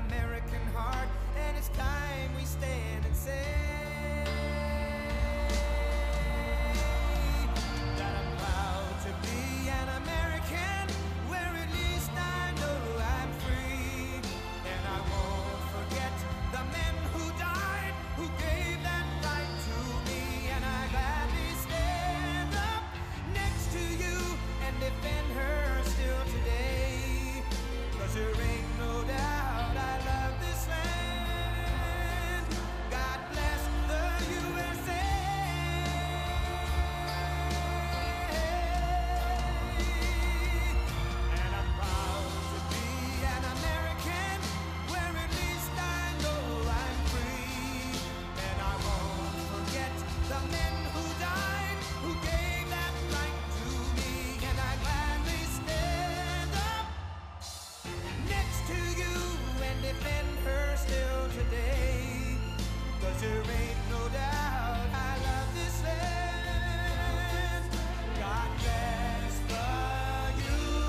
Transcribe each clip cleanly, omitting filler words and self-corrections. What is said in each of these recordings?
American heart, and it's time we stand and say that I'm proud to be an American, where at least I know I'm free. And I won't forget the men who died, who gave that right to me. And I gladly stand up next to you and defend her still today. 'Cause there ain't no doubt I love this land. God bless the USA. And I'm proud to be an American, where at least I know I'm free. And I won't forget the men who died, who gave that right to me. And I gladly stand up next to you and defend her still today. 'Cause there ain't no doubt I love this land. God bless the USA.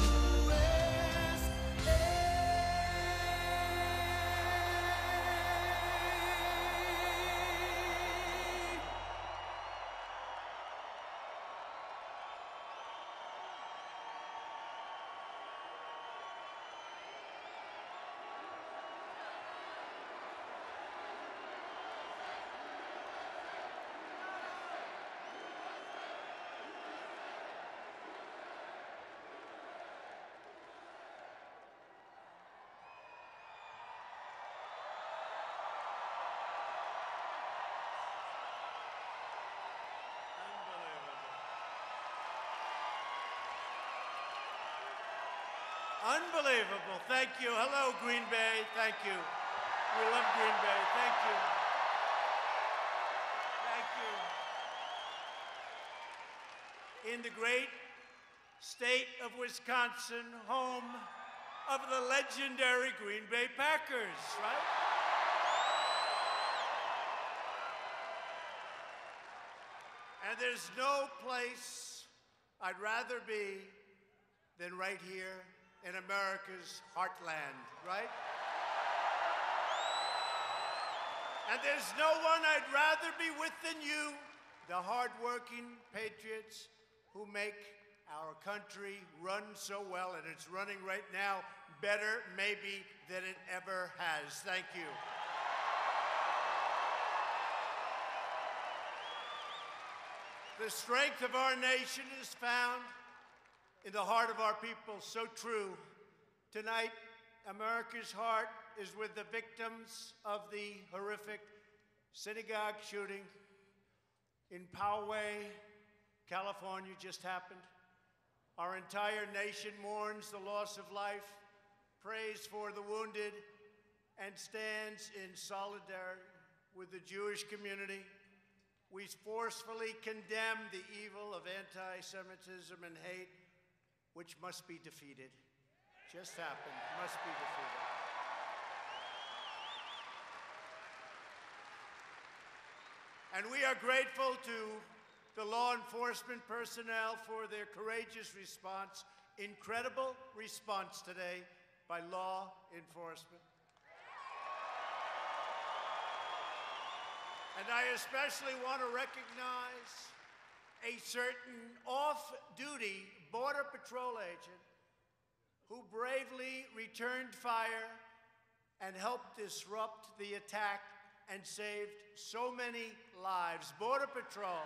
Unbelievable. Thank you. Hello, Green Bay. Thank you. We love Green Bay. Thank you. Thank you. In the great state of Wisconsin, home of the legendary Green Bay Packers, right? And there's no place I'd rather be than right here in America's heartland, right? And there's no one I'd rather be with than you, the hardworking patriots who make our country run so well, and it's running right now better maybe than it ever has. Thank you. The strength of our nation is found in the heart of our people, so true. Tonight, America's heart is with the victims of the horrific synagogue shooting in Poway, California, just happened. Our entire nation mourns the loss of life, prays for the wounded, and stands in solidarity with the Jewish community. We forcefully condemn the evil of anti-Semitism and hate, which must be defeated. Just happened, must be defeated. And we are grateful to the law enforcement personnel for their courageous response, incredible response today by law enforcement. And I especially want to recognize a certain off-duty Border Patrol agent who bravely returned fire and helped disrupt the attack and saved so many lives. Border Patrol.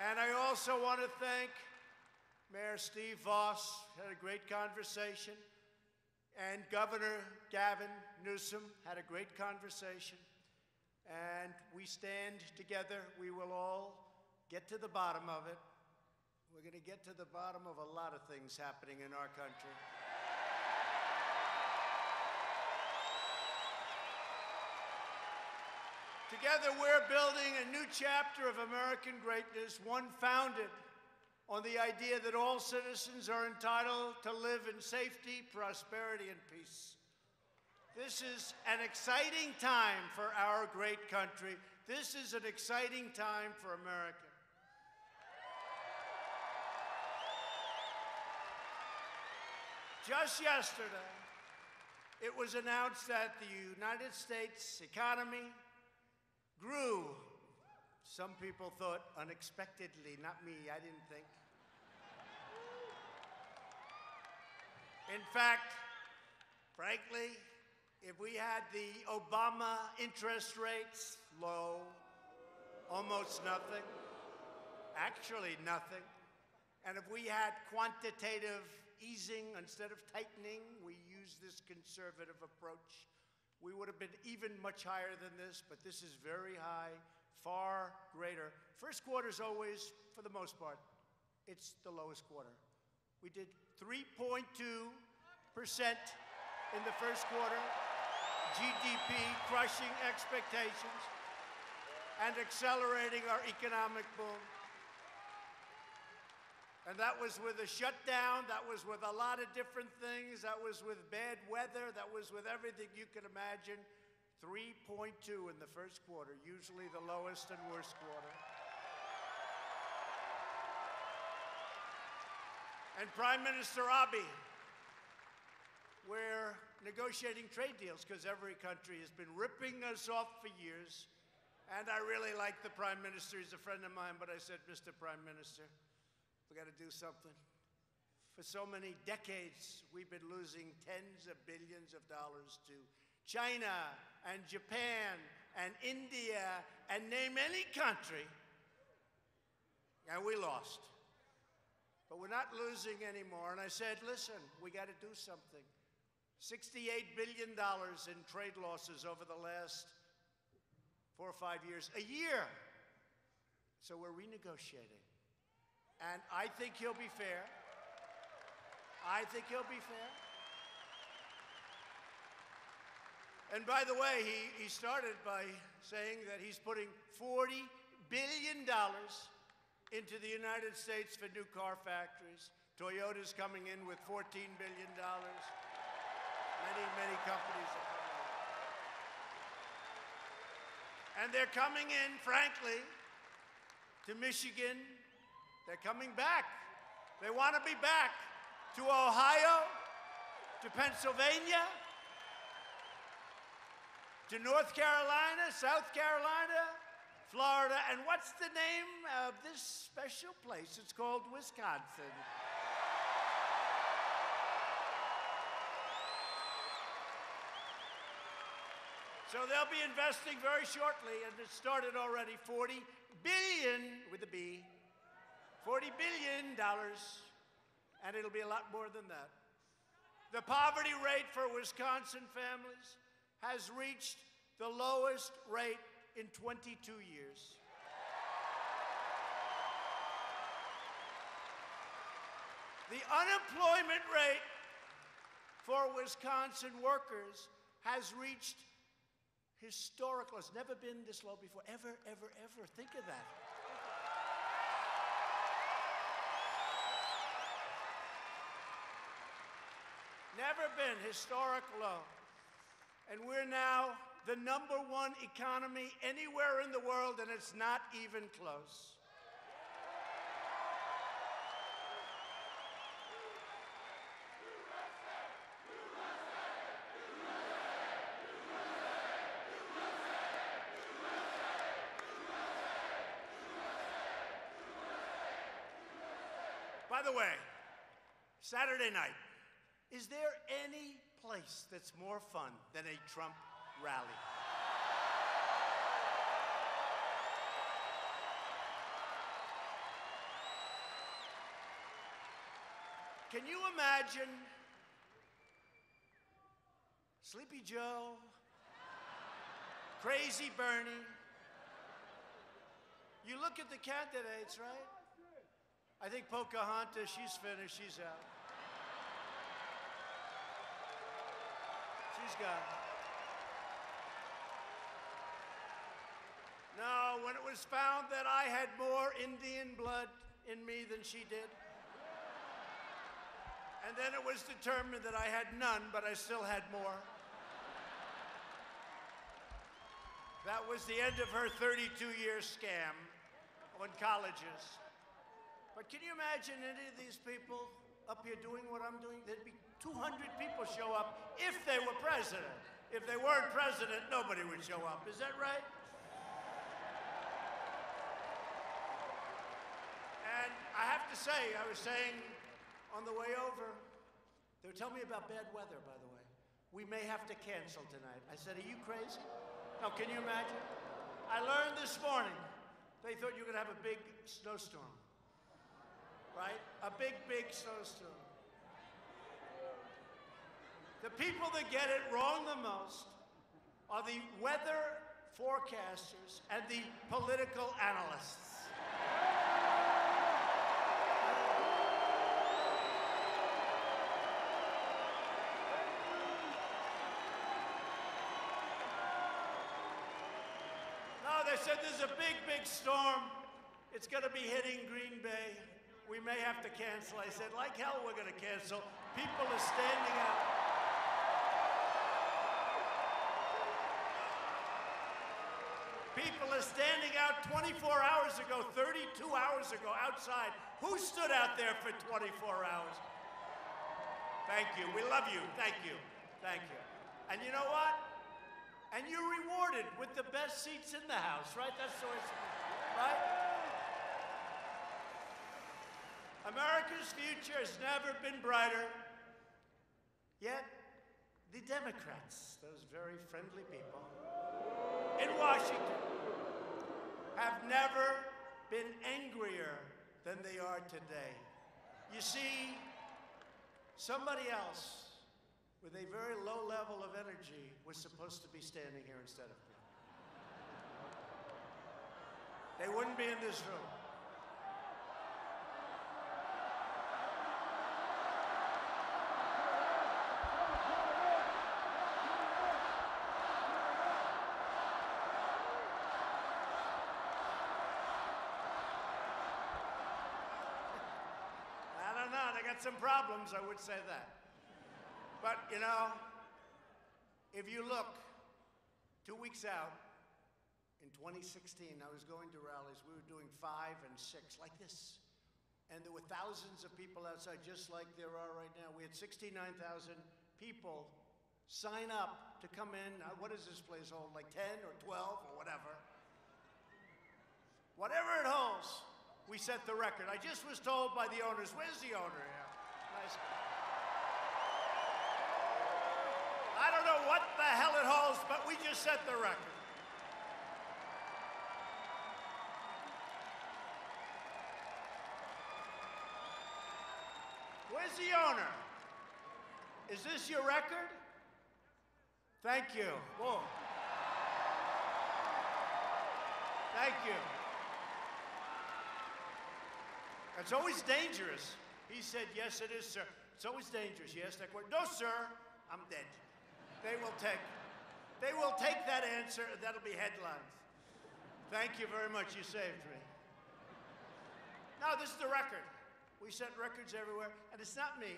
And I also want to thank Mayor Steve Voss, had a great conversation, and Governor Gavin Newsom had a great conversation. And we stand together. We will all get to the bottom of it. We're going to get to the bottom of a lot of things happening in our country. Together, we're building a new chapter of American greatness, one founded on the idea that all citizens are entitled to live in safety, prosperity, and peace. This is an exciting time for our great country. This is an exciting time for America. Just yesterday, it was announced that the United States economy grew. Some people thought unexpectedly, not me, I didn't think. In fact, frankly, if we had the Obama interest rates low, almost nothing, actually nothing, and if we had quantitative easing instead of tightening, we use this conservative approach, we would have been even much higher than this, but this is very high, far greater. First quarter is always, for the most part, it's the lowest quarter. We did 3.2% in the first quarter, GDP crushing expectations and accelerating our economic boom. And that was with a shutdown, that was with a lot of different things, that was with bad weather, that was with everything you can imagine. 3.2 in the first quarter, usually the lowest and worst quarter. And Prime Minister Abiy, we're negotiating trade deals because every country has been ripping us off for years. And I really like the Prime Minister, he's a friend of mine, but I said, Mr. Prime Minister, we got to do something. For so many decades, we've been losing tens of billions of dollars to China and Japan and India and name any country, and we lost. But we're not losing anymore. And I said, listen, we got to do something. $68 billion in trade losses over the last 4 or 5 years, a year. So we're renegotiating. And I think he'll be fair. I think he'll be fair. And by the way, he started by saying that he's putting $40 billion into the United States for new car factories. Toyota's coming in with $14 billion. Many, many companies are coming in. And they're coming in, frankly, to Michigan. They're coming back. They want to be back to Ohio, to Pennsylvania, to North Carolina, South Carolina, Florida, and what's the name of this special place? It's called Wisconsin. So they'll be investing very shortly, and it started already, $40 billion, with a B, $40 billion, and it'll be a lot more than that. The poverty rate for Wisconsin families has reached the lowest rate in 22 years. The unemployment rate for Wisconsin workers has reached historical. It's never been this low before, ever, ever, ever. Think of that. Never been historic low. And we're now the #1 economy anywhere in the world, and it's not even close. By the way, Saturday night, is there any place that's more fun than a Trump rally? Can you imagine Sleepy Joe, Crazy Bernie? You look at the candidates, right? I think Pocahontas, she's finished, she's out. She's gone. No, when it was found that I had more Indian blood in me than she did, and then it was determined that I had none, but I still had more. That was the end of her 32-year scam on colleges. But can you imagine any of these people up here doing what I'm doing, there'd be 200 people show up if they were president. If they weren't president, nobody would show up. Is that right? And I have to say, I was saying on the way over, they were telling me about bad weather, by the way. We may have to cancel tonight. I said, are you crazy? No, can you imagine? I learned this morning, they thought you were gonna have a big snowstorm, right? A big, big snowstorm. The people that get it wrong the most are the weather forecasters and the political analysts. No, they said there's a big, big storm. It's going to be hitting Green Bay. We may have to cancel. I said, like hell, we're going to cancel. People are standing out. People are standing out 24 hours ago, 32 hours ago outside. Who stood out there for 24 hours? Thank you. We love you. Thank you. Thank you. And you know what? And you're rewarded with the best seats in the house, right? That's the way it's right? America's future has never been brighter. Yet, the Democrats, those very friendly people in Washington, have never been angrier than they are today. You see, somebody else with a very low level of energy was supposed to be standing here instead of me. They wouldn't be in this room. Some problems, I would say that. But, you know, if you look 2 weeks out, in 2016, I was going to rallies. We were doing 5 and 6, like this. And there were thousands of people outside, just like there are right now. We had 69,000 people sign up to come in. What does this place hold, like 10 or 12 or whatever? Whatever it holds, we set the record. I just was told by the owners, where's the owner here? Nice. I don't know what the hell it holds, but we just set the record. Where's the owner? Is this your record? Thank you. Whoa. Thank you. It's always dangerous. He said, yes, it is, sir. It's always dangerous. You ask that question. No, sir, I'm dead. They will take that answer, and that'll be headlines. Thank you very much. You saved me. No, this is the record. We set records everywhere, and it's not me.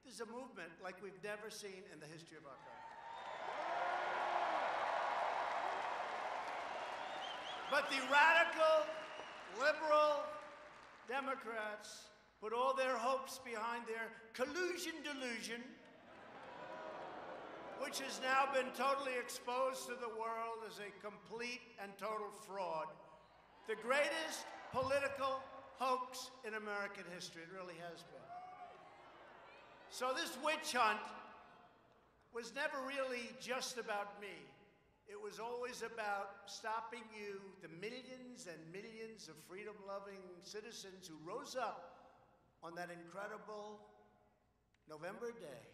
This is a movement like we've never seen in the history of our country. But the radical, liberal Democrats put all their hopes behind their collusion delusion, which has now been totally exposed to the world as a complete and total fraud. The greatest political hoax in American history. It really has been. So this witch hunt was never really just about me. It was always about stopping you, the millions and millions of freedom-loving citizens who rose up on that incredible November day.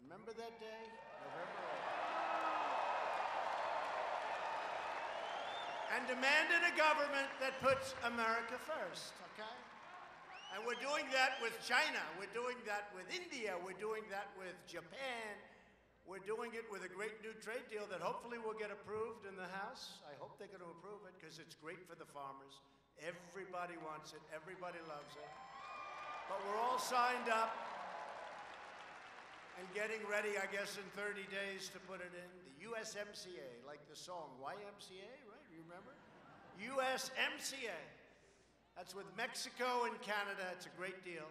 Remember that day? November 8th. And demanded a government that puts America first, okay? And we're doing that with China. We're doing that with India. We're doing that with Japan. We're doing it with a great new trade deal that hopefully will get approved in the House. I hope they're going to approve it because it's great for the farmers. Everybody wants it. Everybody loves it. But we're all signed up and getting ready, I guess, in 30 days to put it in. The USMCA, like the song, YMCA, right? You remember? USMCA. That's with Mexico and Canada. It's a great deal.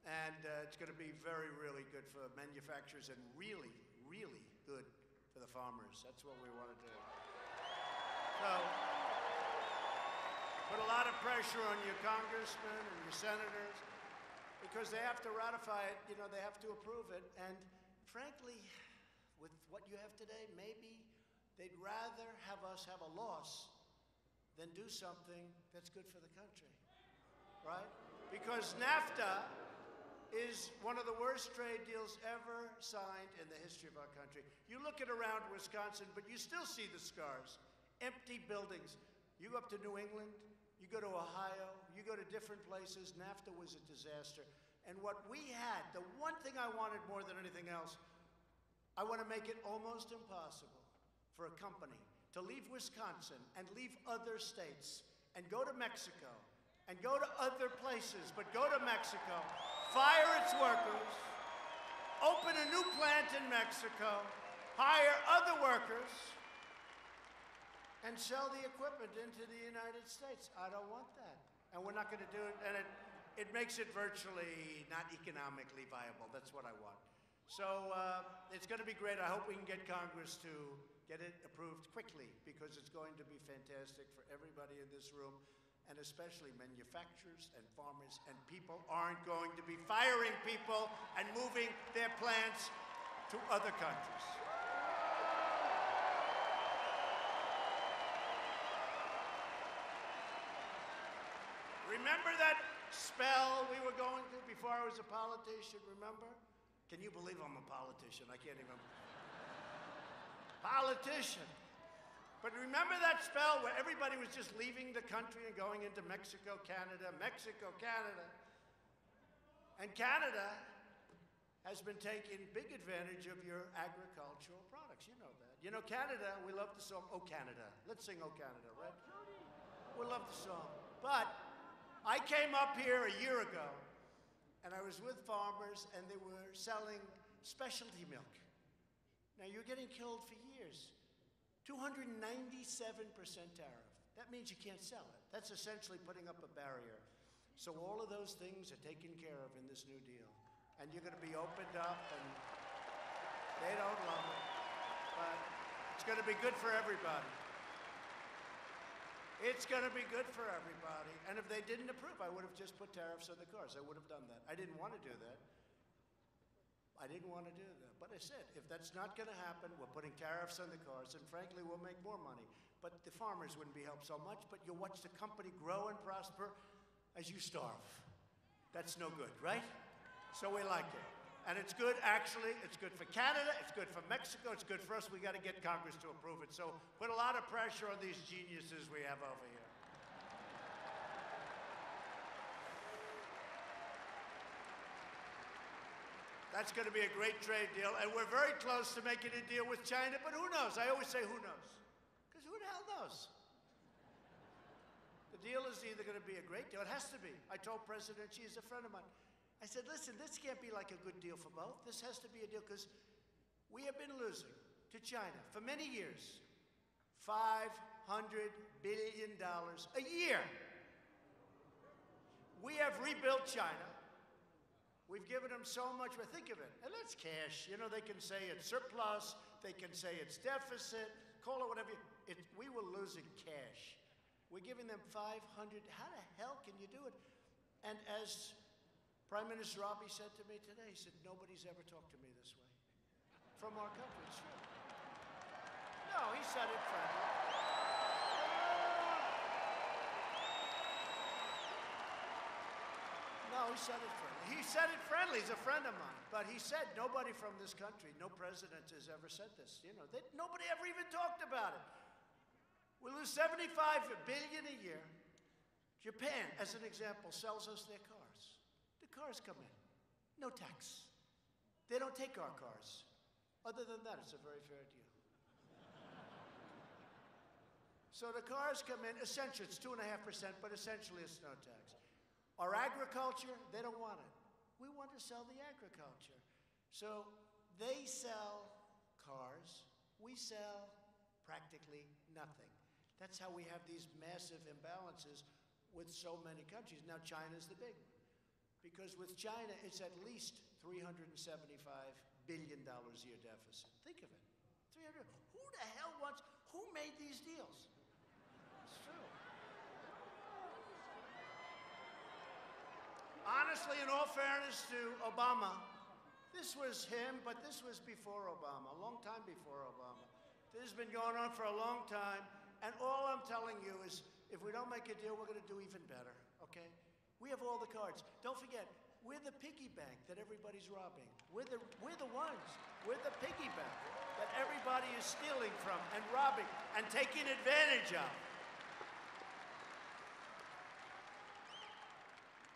And it's going to be very, really good for manufacturers and really, really good for the farmers. That's what we want to do. So put a lot of pressure on your congressmen and your senators because they have to ratify it. You know, they have to approve it. And frankly, with what you have today, maybe they'd rather have us have a loss than do something that's good for the country, right? Because NAFTA is one of the worst trade deals ever signed in the history of our country. You look at around Wisconsin, but you still see the scars. Empty buildings. You go up to New England, you go to Ohio, you go to different places, NAFTA was a disaster. And what we had, the one thing I wanted more than anything else, I want to make it almost impossible for a company to leave Wisconsin and leave other states and go to Mexico and go to other places, but go to Mexico, fire its workers, open a new plant in Mexico, hire other workers, and sell the equipment into the United States. I don't want that. And we're not going to do it. And it makes it virtually not economically viable. That's what I want. So it's going to be great. I hope we can get Congress to get it approved quickly because it's going to be fantastic for everybody in this room, and especially manufacturers and farmers, and people aren't going to be firing people and moving their plants to other countries. Remember that spell we were going through before I was a politician, remember? Can you believe I'm a politician? I can't even. Politician. But remember that spell where everybody was just leaving the country and going into Mexico, Canada, Mexico, Canada. And Canada has been taking big advantage of your agricultural products. You know that. You know, Canada, we love the song, Oh Canada. Let's sing Oh Canada, right? We love the song. But I came up here a year ago, and I was with farmers, and they were selling specialty milk. Now, you're getting killed for years. 297% tariff. That means you can't sell it. That's essentially putting up a barrier. So all of those things are taken care of in this New Deal. And you're going to be opened up, and they don't love it. But it's going to be good for everybody. It's going to be good for everybody. And if they didn't approve, I would have just put tariffs on the cars. I would have done that. I didn't want to do that. I didn't want to do that. But I said, if that's not going to happen, we're putting tariffs on the cars, and frankly, we'll make more money. But the farmers wouldn't be helped so much, but you'll watch the company grow and prosper as you starve. That's no good, right? So we like it. And it's good, actually. It's good for Canada. It's good for Mexico. It's good for us. We got to get Congress to approve it. So put a lot of pressure on these geniuses we have over here. That's going to be a great trade deal. And we're very close to making a deal with China. But who knows? I always say who knows. Because who the hell knows? The deal is either going to be a great deal. It has to be. I told President Xi, he's a friend of mine. I said, listen, this can't be like a good deal for both. This has to be a deal because we have been losing to China for many years. $500 billion a year. We have rebuilt China. We've given them so much, but think of it, and that's cash. You know, they can say it's surplus, they can say it's deficit, call it whatever. We were losing cash. We're giving them 500. How the hell can you do it? And as Prime Minister Abiy said to me today, he said, nobody's ever talked to me this way. From our country, it's true. No, he said it friendly. No, he said it friendly. He said it friendly. He's a friend of mine. But he said nobody from this country, no president has ever said this. You know, nobody ever even talked about it. We lose $75 billion a year. Japan, as an example, sells us their cars. The cars come in, no tax. They don't take our cars. Other than that, it's a very fair deal. So the cars come in, essentially it's 2.5%, but essentially it's no tax. Our agriculture, they don't want it. We want to sell the agriculture. So they sell cars, we sell practically nothing. That's how we have these massive imbalances with so many countries. Now China's the big one. Because with China, it's at least $375 billion a year deficit. Think of it. 300. Who the hell wants, who made these deals? It's true. Honestly, in all fairness to Obama, this was him, but this was before Obama, a long time before Obama. This has been going on for a long time, and all I'm telling you is, if we don't make a deal, we're going to do even better, okay? We have all the cards. Don't forget, we're the piggy bank that everybody's robbing. We're the ones. We're the piggy bank that everybody is stealing from and robbing and taking advantage of.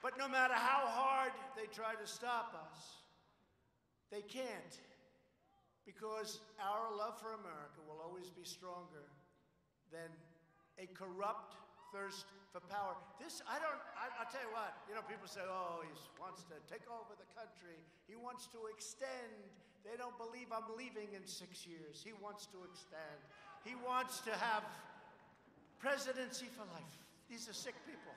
But no matter how hard they try to stop us, they can't, because our love for America will always be stronger than a corrupt thirst for power. I'll tell you what, people say, oh, he wants to take over the country. He wants to extend. They don't believe I'm leaving in 6 years. He wants to extend. He wants to have presidency for life. These are sick people.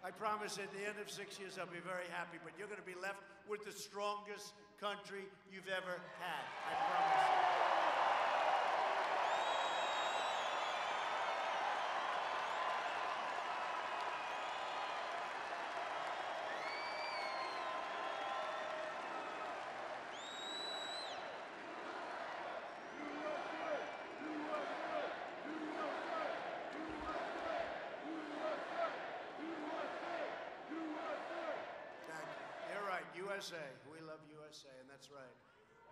I promise at the end of 6 years, I'll be very happy, but you're going to be left with the strongest country you've ever had. I promise you. USA. We love USA, and that's right.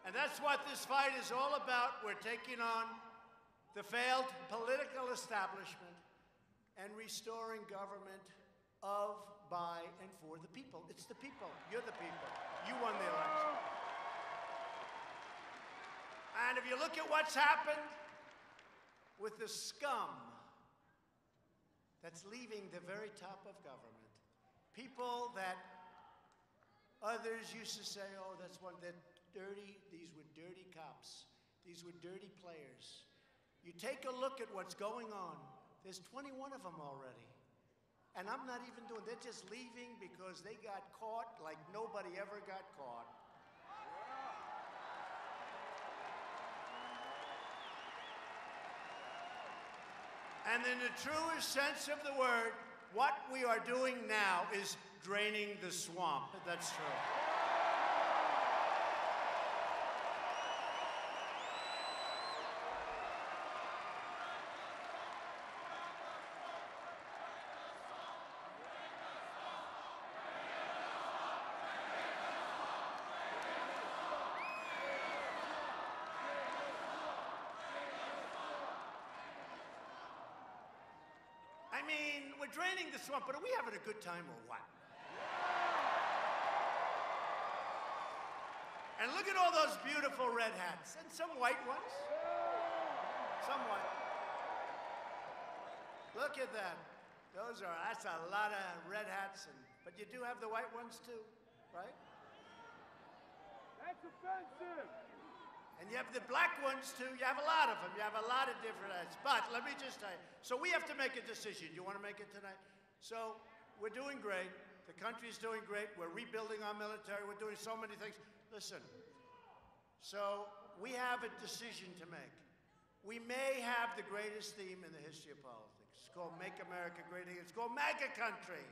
And that's what this fight is all about. We're taking on the failed political establishment and restoring government of, by, and for the people. It's the people. You're the people. You won the election. And if you look at what's happened with the scum that's leaving the very top of government, people that others used to say, oh, that's one, that dirty, these were dirty cops. These were dirty players. You take a look at what's going on. There's 21 of them already. And I'm not even doing, they're just leaving because they got caught like nobody ever got caught. And in the truest sense of the word, what we are doing now is draining the swamp. That's true. I mean, we're draining the swamp, but are we having a good time or what? And look at all those beautiful red hats, and some white ones. Some white. Look at that. That's a lot of red hats, but you do have the white ones too, right? That's offensive. And you have the black ones too. You have a lot of them. You have a lot of different hats. But let me just tell you, so we have to make a decision. You want to make it tonight? So we're doing great. The country's doing great. We're rebuilding our military. We're doing so many things. Listen, so we have a decision to make. We may have the greatest theme in the history of politics. It's called Make America Great Again. It's called MAGA Country.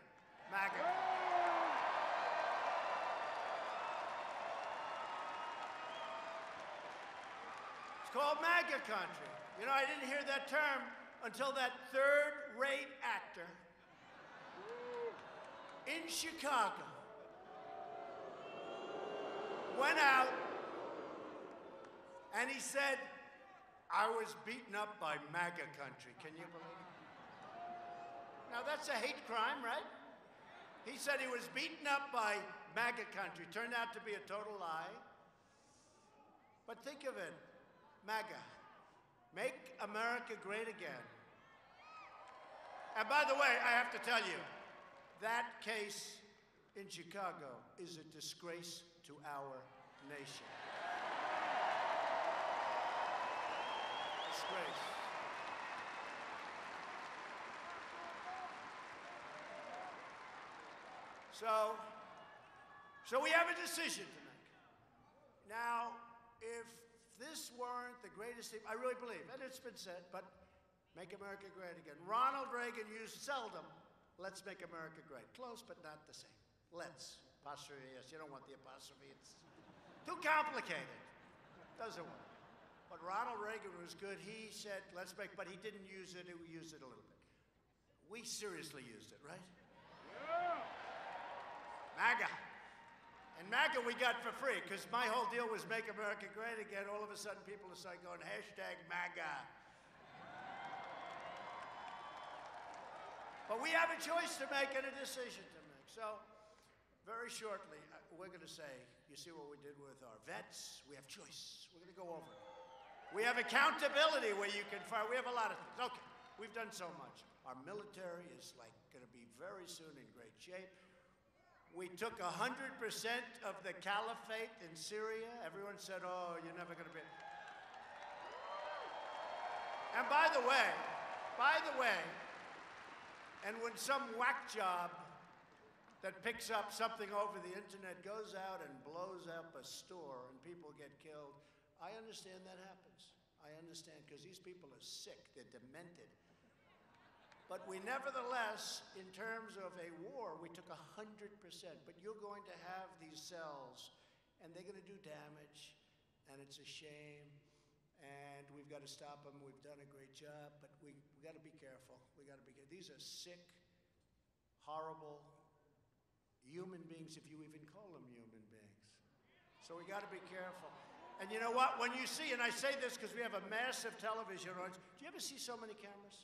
MAGA. It's called MAGA Country. You know, I didn't hear that term until that third-rate actor in Chicago went out and he said, I was beaten up by MAGA country. Can you believe it? Now that's a hate crime, right? He said he was beaten up by MAGA country. Turned out to be a total lie. But think of it, MAGA, Make America Great Again. And by the way, I have to tell you, that case in Chicago is a disgrace to our nation. Disgrace. So we have a decision to make. Now, if this weren't the greatest thing, I really believe, and it's been said, but make America great again. Ronald Reagan used seldom, let's make America great. Close, but not the same. Let's. Apostrophe, yes, you don't want the apostrophe. It's too complicated. Doesn't work. But Ronald Reagan was good. He said, let's make, but he didn't use it. He used it a little bit. We seriously used it, right? Yeah. MAGA. And MAGA we got for free, because my whole deal was make America great again. All of a sudden, people are starting going, #MAGA. But we have a choice to make and a decision to make. So, very shortly, we're going to say, you see what we did with our vets? We have choice. We're going to go over it. We have accountability where you can fire. We have a lot of things. Okay, we've done so much. Our military is going to be very soon in great shape. We took 100% of the caliphate in Syria. Everyone said, oh, you're never going to be. And by the way, and when some whack job that picks up something over the internet goes out and blows up a store and people get killed, I understand that happens. I understand, because these people are sick, they're demented. But we nevertheless, in terms of a war, we took 100%. But you're going to have these cells, and they're going to do damage, and it's a shame, and we've got to stop them. We've done a great job, but we got to be careful. We got to be careful. These are sick, horrible human beings, if you even call them human beings. So we got to be careful. And you know what? When you see, and I say this because we have a massive television audience, do you ever see so many cameras?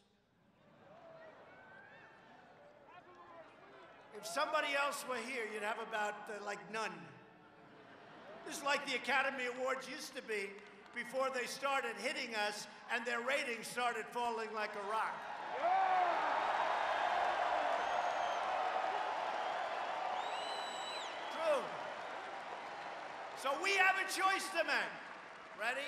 If somebody else were here, you'd have about, like, none. This is like the Academy Awards used to be before they started hitting us and their ratings started falling like a rock. True. So we have a choice to make. Ready?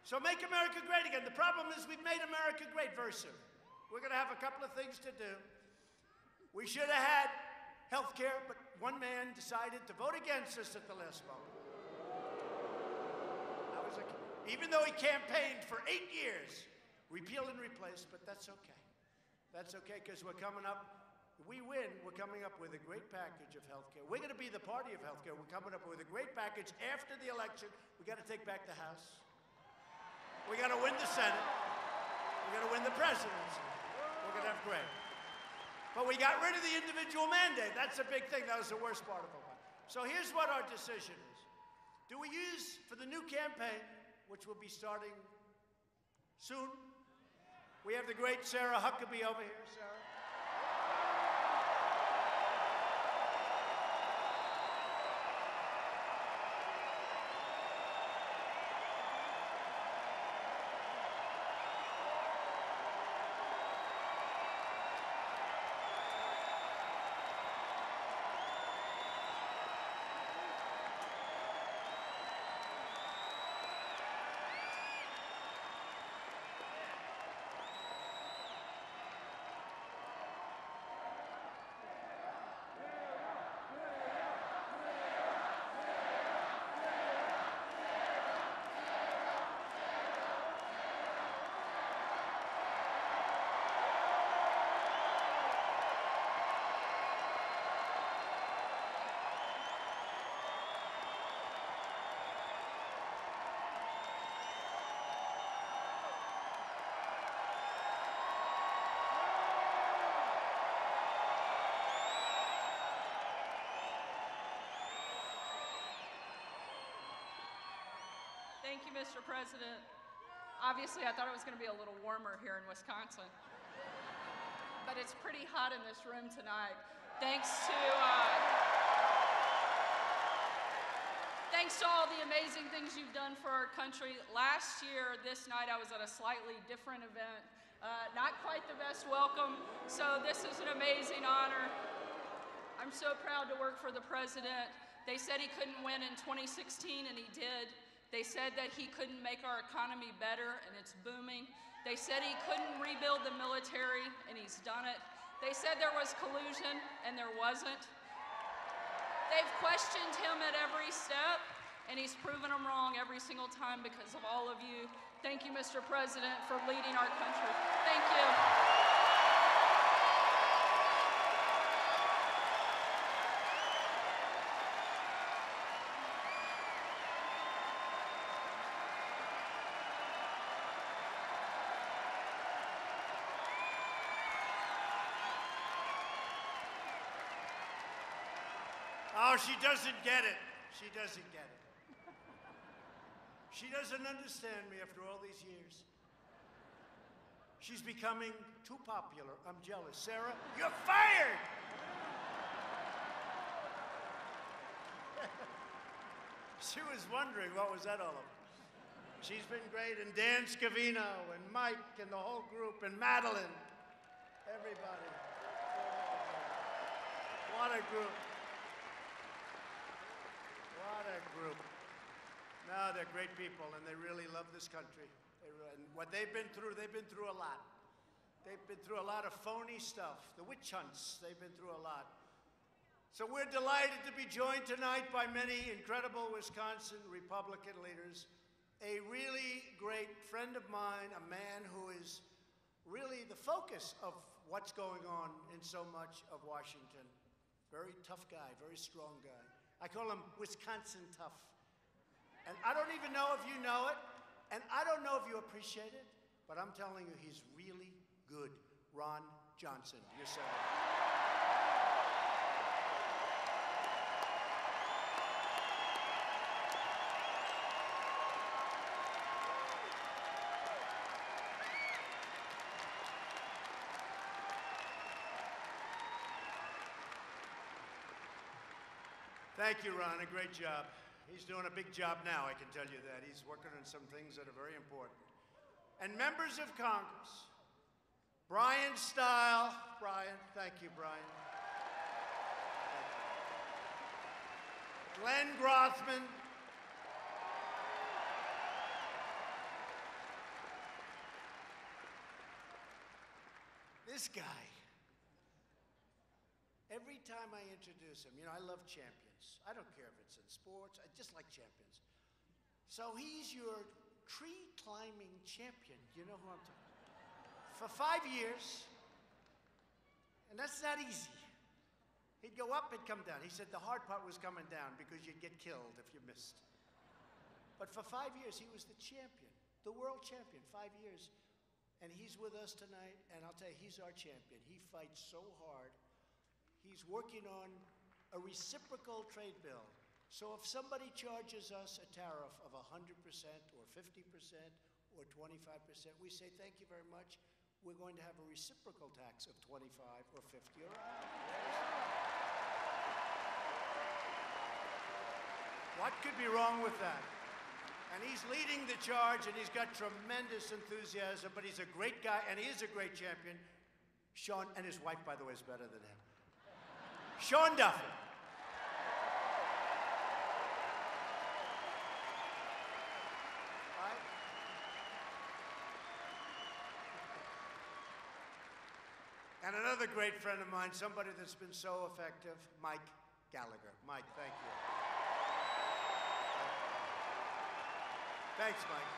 So make America great again. The problem is we've made America great very soon. We're going to have a couple of things to do. We should have had health care, but one man decided to vote against us at the last moment. Even though he campaigned for 8 years, repeal and replace, but that's okay. That's okay, because we're coming up, we win, we're coming up with a great package of health care. We're going to be the party of health care. We're coming up with a great package after the election. We got to take back the House. We got to win the Senate. We got to win the presidency. We're going to have great. But we got rid of the individual mandate. That's a big thing. That was the worst part of it. So here's what our decision is. Do we use, for the new campaign, which will be starting soon, we have the great Sarah Huckabee over here. Sarah. Thank you, Mr. President. Obviously, I thought it was going to be a little warmer here in Wisconsin, but it's pretty hot in this room tonight. Thanks to all the amazing things you've done for our country. Last year, this night, I was at a slightly different event. Not quite the best welcome, so this is an amazing honor. I'm so proud to work for the president. They said he couldn't win in 2016, and he did. They said that he couldn't make our economy better, and it's booming. They said he couldn't rebuild the military, and he's done it. They said there was collusion, and there wasn't. They've questioned him at every step, and he's proven them wrong every single time because of all of you. Thank you, Mr. President, for leading our country. Thank you. Oh, she doesn't get it. She doesn't get it. She doesn't understand me after all these years. She's becoming too popular. I'm jealous. Sarah, you're fired! She was wondering what was that all about. She's been great, and Dan Scavino, and Mike, and the whole group, and Madeline. Everybody. What a group. What a group. No, they're great people, and they really love this country. And what they've been through a lot. They've been through a lot of phony stuff, the witch hunts, they've been through a lot. So we're delighted to be joined tonight by many incredible Wisconsin Republican leaders. A really great friend of mine, a man who is really the focus of what's going on in so much of Washington. Very tough guy, very strong guy. I call him Wisconsin tough. And I don't even know if you know it, and I don't know if you appreciate it, but I'm telling you, he's really good. Ron Johnson, you're saying. Thank you, Ron. A great job. He's doing a big job now, I can tell you that. He's working on some things that are very important. And members of Congress, Brian Style. Brian, thank you, Brian. Glenn Grothman. This guy. Every time I introduce him, you know, I love champions. I don't care if it's in sports, I just like champions. So he's your tree climbing champion. You know who I'm talking about? For 5 years, and that's not easy. He'd go up, he'd come down. He said the hard part was coming down because you'd get killed if you missed. But for 5 years, he was the champion, the world champion, 5 years. And he's with us tonight, and I'll tell you, he's our champion. He fights so hard. He's working on a reciprocal trade bill. So if somebody charges us a tariff of 100% or 50% or 25%, we say, thank you very much. We're going to have a reciprocal tax of 25 or 50 or 100. What could be wrong with that? And he's leading the charge, and he's got tremendous enthusiasm, but he's a great guy, and he is a great champion. Sean, and his wife, by the way, is better than him. Sean Duffy. Right? And another great friend of mine, somebody that's been so effective, Mike Gallagher. Mike, thank you. Thanks, Mike.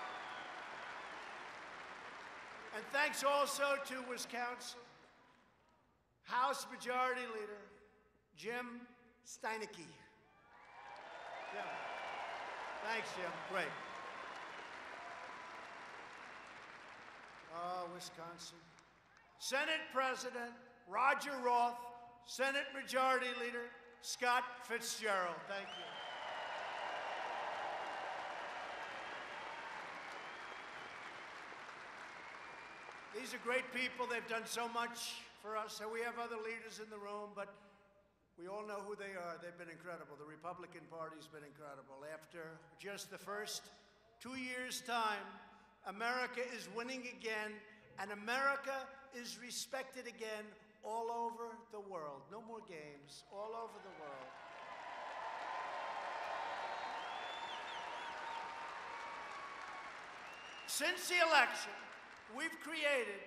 And thanks also to Wisconsin House Majority Leader Jim Steinecke. Jim. Thanks, Jim. Great. Oh, Wisconsin. Senate President Roger Roth, Senate Majority Leader Scott Fitzgerald. Thank you. These are great people. They've done so much for us. So we have other leaders in the room, but we all know who they are. They've been incredible. The Republican Party's been incredible. After just the first 2 years' time, America is winning again, and America is respected again all over the world. No more games, all over the world. Since the election, we've created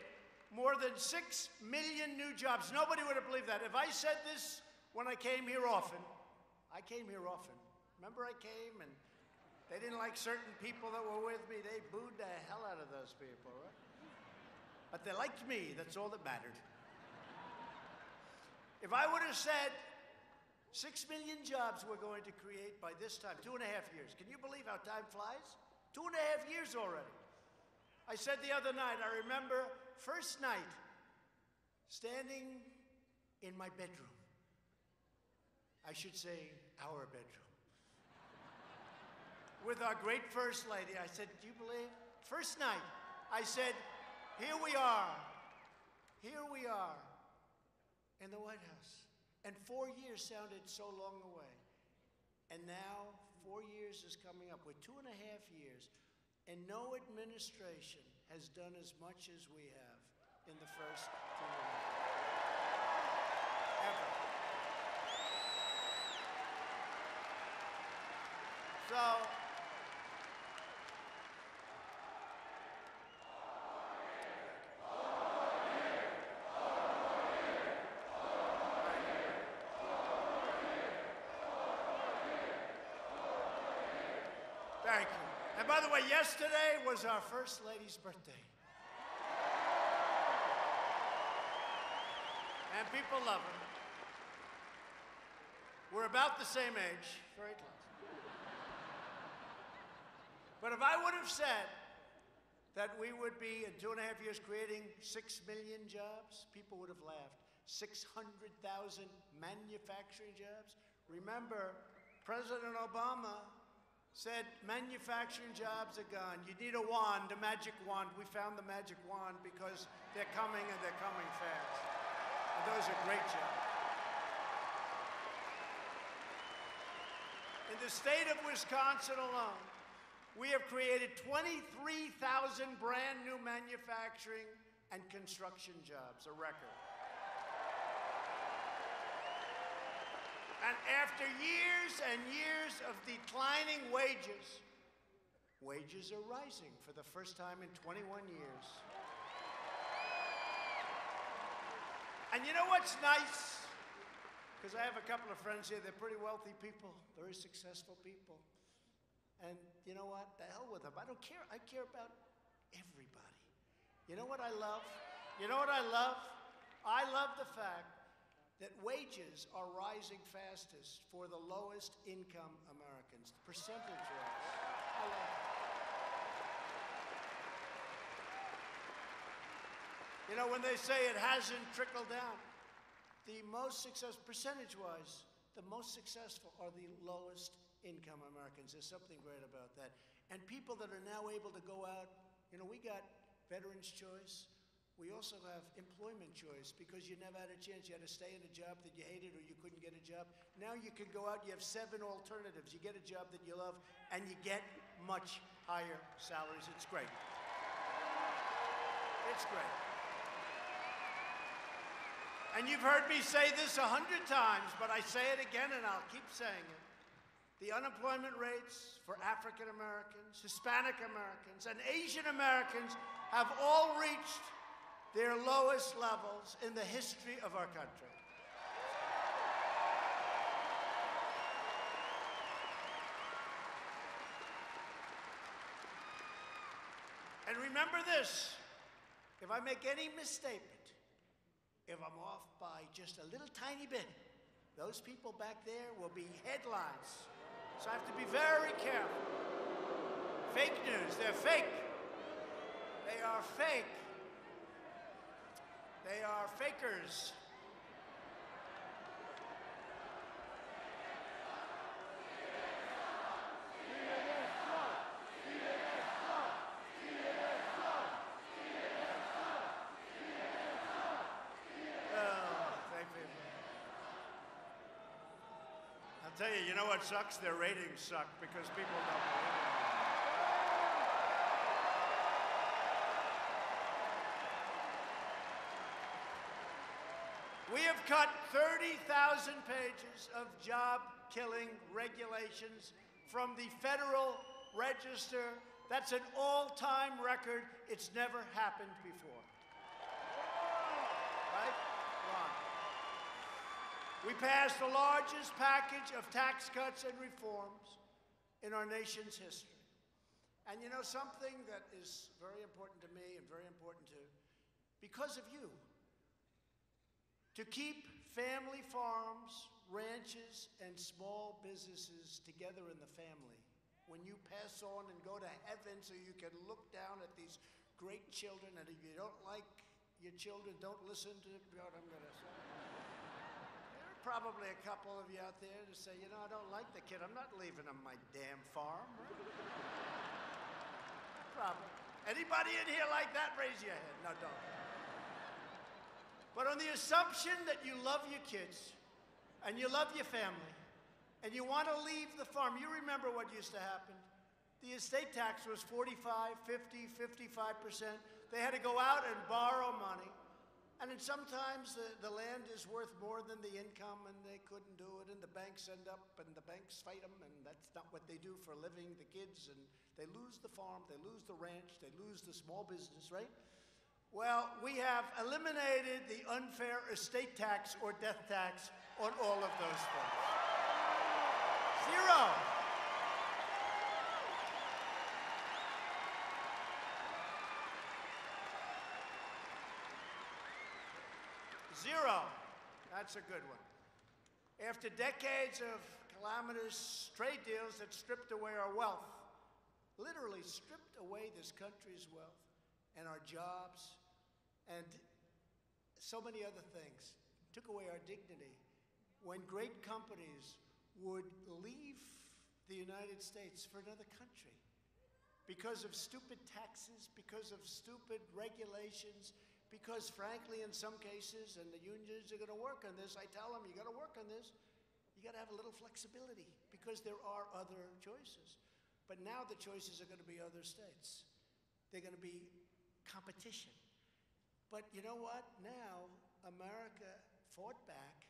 more than 6 million new jobs. Nobody would have believed that. If I said this when I came here often, Remember I came and they didn't like certain people that were with me. They booed the hell out of those people, right? But they liked me. That's all that mattered. If I would have said 6 million jobs we're going to create by this time, 2.5 years. Can you believe how time flies? 2.5 years already. I said the other night, I remember first night standing in my bedroom. I should say our bedroom. With our great First Lady. I said, do you believe? First night, I said, here we are in the White House. And 4 years sounded so long away. And now 4 years is coming up. We're 2.5 years. And no administration has done as much as we have in the first 2.5 years. Ever. So, thank you. And by the way, yesterday was our First Lady's birthday. And people love her. We're about the same age, very close. But if I would have said that we would be, in 2.5 years, creating 6 million jobs, people would have laughed. 600,000 manufacturing jobs. Remember, President Obama said manufacturing jobs are gone. You need a wand, a magic wand. We found the magic wand because they're coming and they're coming fast. And those are great jobs. In the state of Wisconsin alone, we have created 23,000 brand new manufacturing and construction jobs, a record. And after years and years of declining wages, wages are rising for the first time in 21 years. And you know what's nice? Because I have a couple of friends here, they're pretty wealthy people, very successful people. And you know what? The hell with them. I don't care. I care about everybody. You know what I love? You know what I love? I love the fact that wages are rising fastest for the lowest income Americans, percentage-wise. I love it. You know, when they say it hasn't trickled down, the most successful, percentage-wise, the most successful are the lowest income Americans. There's something great about that. And people that are now able to go out, you know, we got Veterans Choice. We also have employment choice because you never had a chance. You had to stay in a job that you hated or you couldn't get a job. Now you can go out, you have 7 alternatives. You get a job that you love and you get much higher salaries. It's great. It's great. And you've heard me say this 100 times, but I say it again and I'll keep saying it. The unemployment rates for African Americans, Hispanic Americans, and Asian Americans have all reached their lowest levels in the history of our country. And remember this, if I make any misstatement, if I'm off by just a little tiny bit, those people back there will be headlines. So I have to be very careful. Fake news, they're fake. They are fake. They are fakers. I'll tell you, you know what sucks? Their ratings suck because people don't believe it. We have cut 30,000 pages of job-killing regulations from the Federal Register. That's an all-time record. It's never happened before. right? Ron. We passed the largest package of tax cuts and reforms in our nation's history. And you know something that is very important to me and very important to, because of you, to keep family farms, ranches, and small businesses together in the family. When you pass on and go to heaven so you can look down at these great children, and if you don't like your children, don't listen to what I'm going to say. There are probably a couple of you out there to say, you know, I don't like the kid. I'm not leaving him my damn farm. Problem. Anybody in here like that? Raise your hand. No, don't. But on the assumption that you love your kids and you love your family and you want to leave the farm, you remember what used to happen. The estate tax was 45, 50, 55%. They had to go out and borrow money. And then sometimes the land is worth more than the income, and they couldn't do it, and the banks end up, and the banks fight them, and that's not what they do for a living, the kids, and they lose the farm, they lose the ranch, they lose the small business, right? Well, we have eliminated the unfair estate tax or death tax on all of those things. Zero. Zero. That's a good one. After decades of calamitous trade deals that stripped away our wealth, literally stripped away this country's wealth and our jobs and so many other things, took away our dignity. When great companies would leave the United States for another country because of stupid taxes, because of stupid regulations, because frankly, in some cases, and the unions are going to work on this, I tell them, you got to work on this, you got to have a little flexibility because there are other choices. But now the choices are going to be other states. They're going to be competition. But you know what? Now America fought back,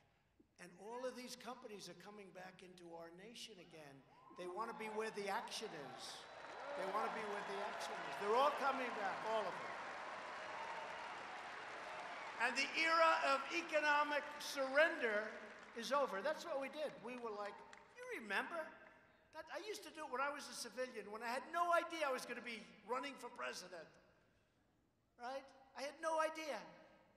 and all of these companies are coming back into our nation again. They want to be where the action is. They want to be where the action is. They're all coming back, all of them. And the era of economic surrender is over. That's what we did. We were like, you remember? That, I used to do it when I was a civilian, when I had no idea I was going to be running for president. Right? I had no idea.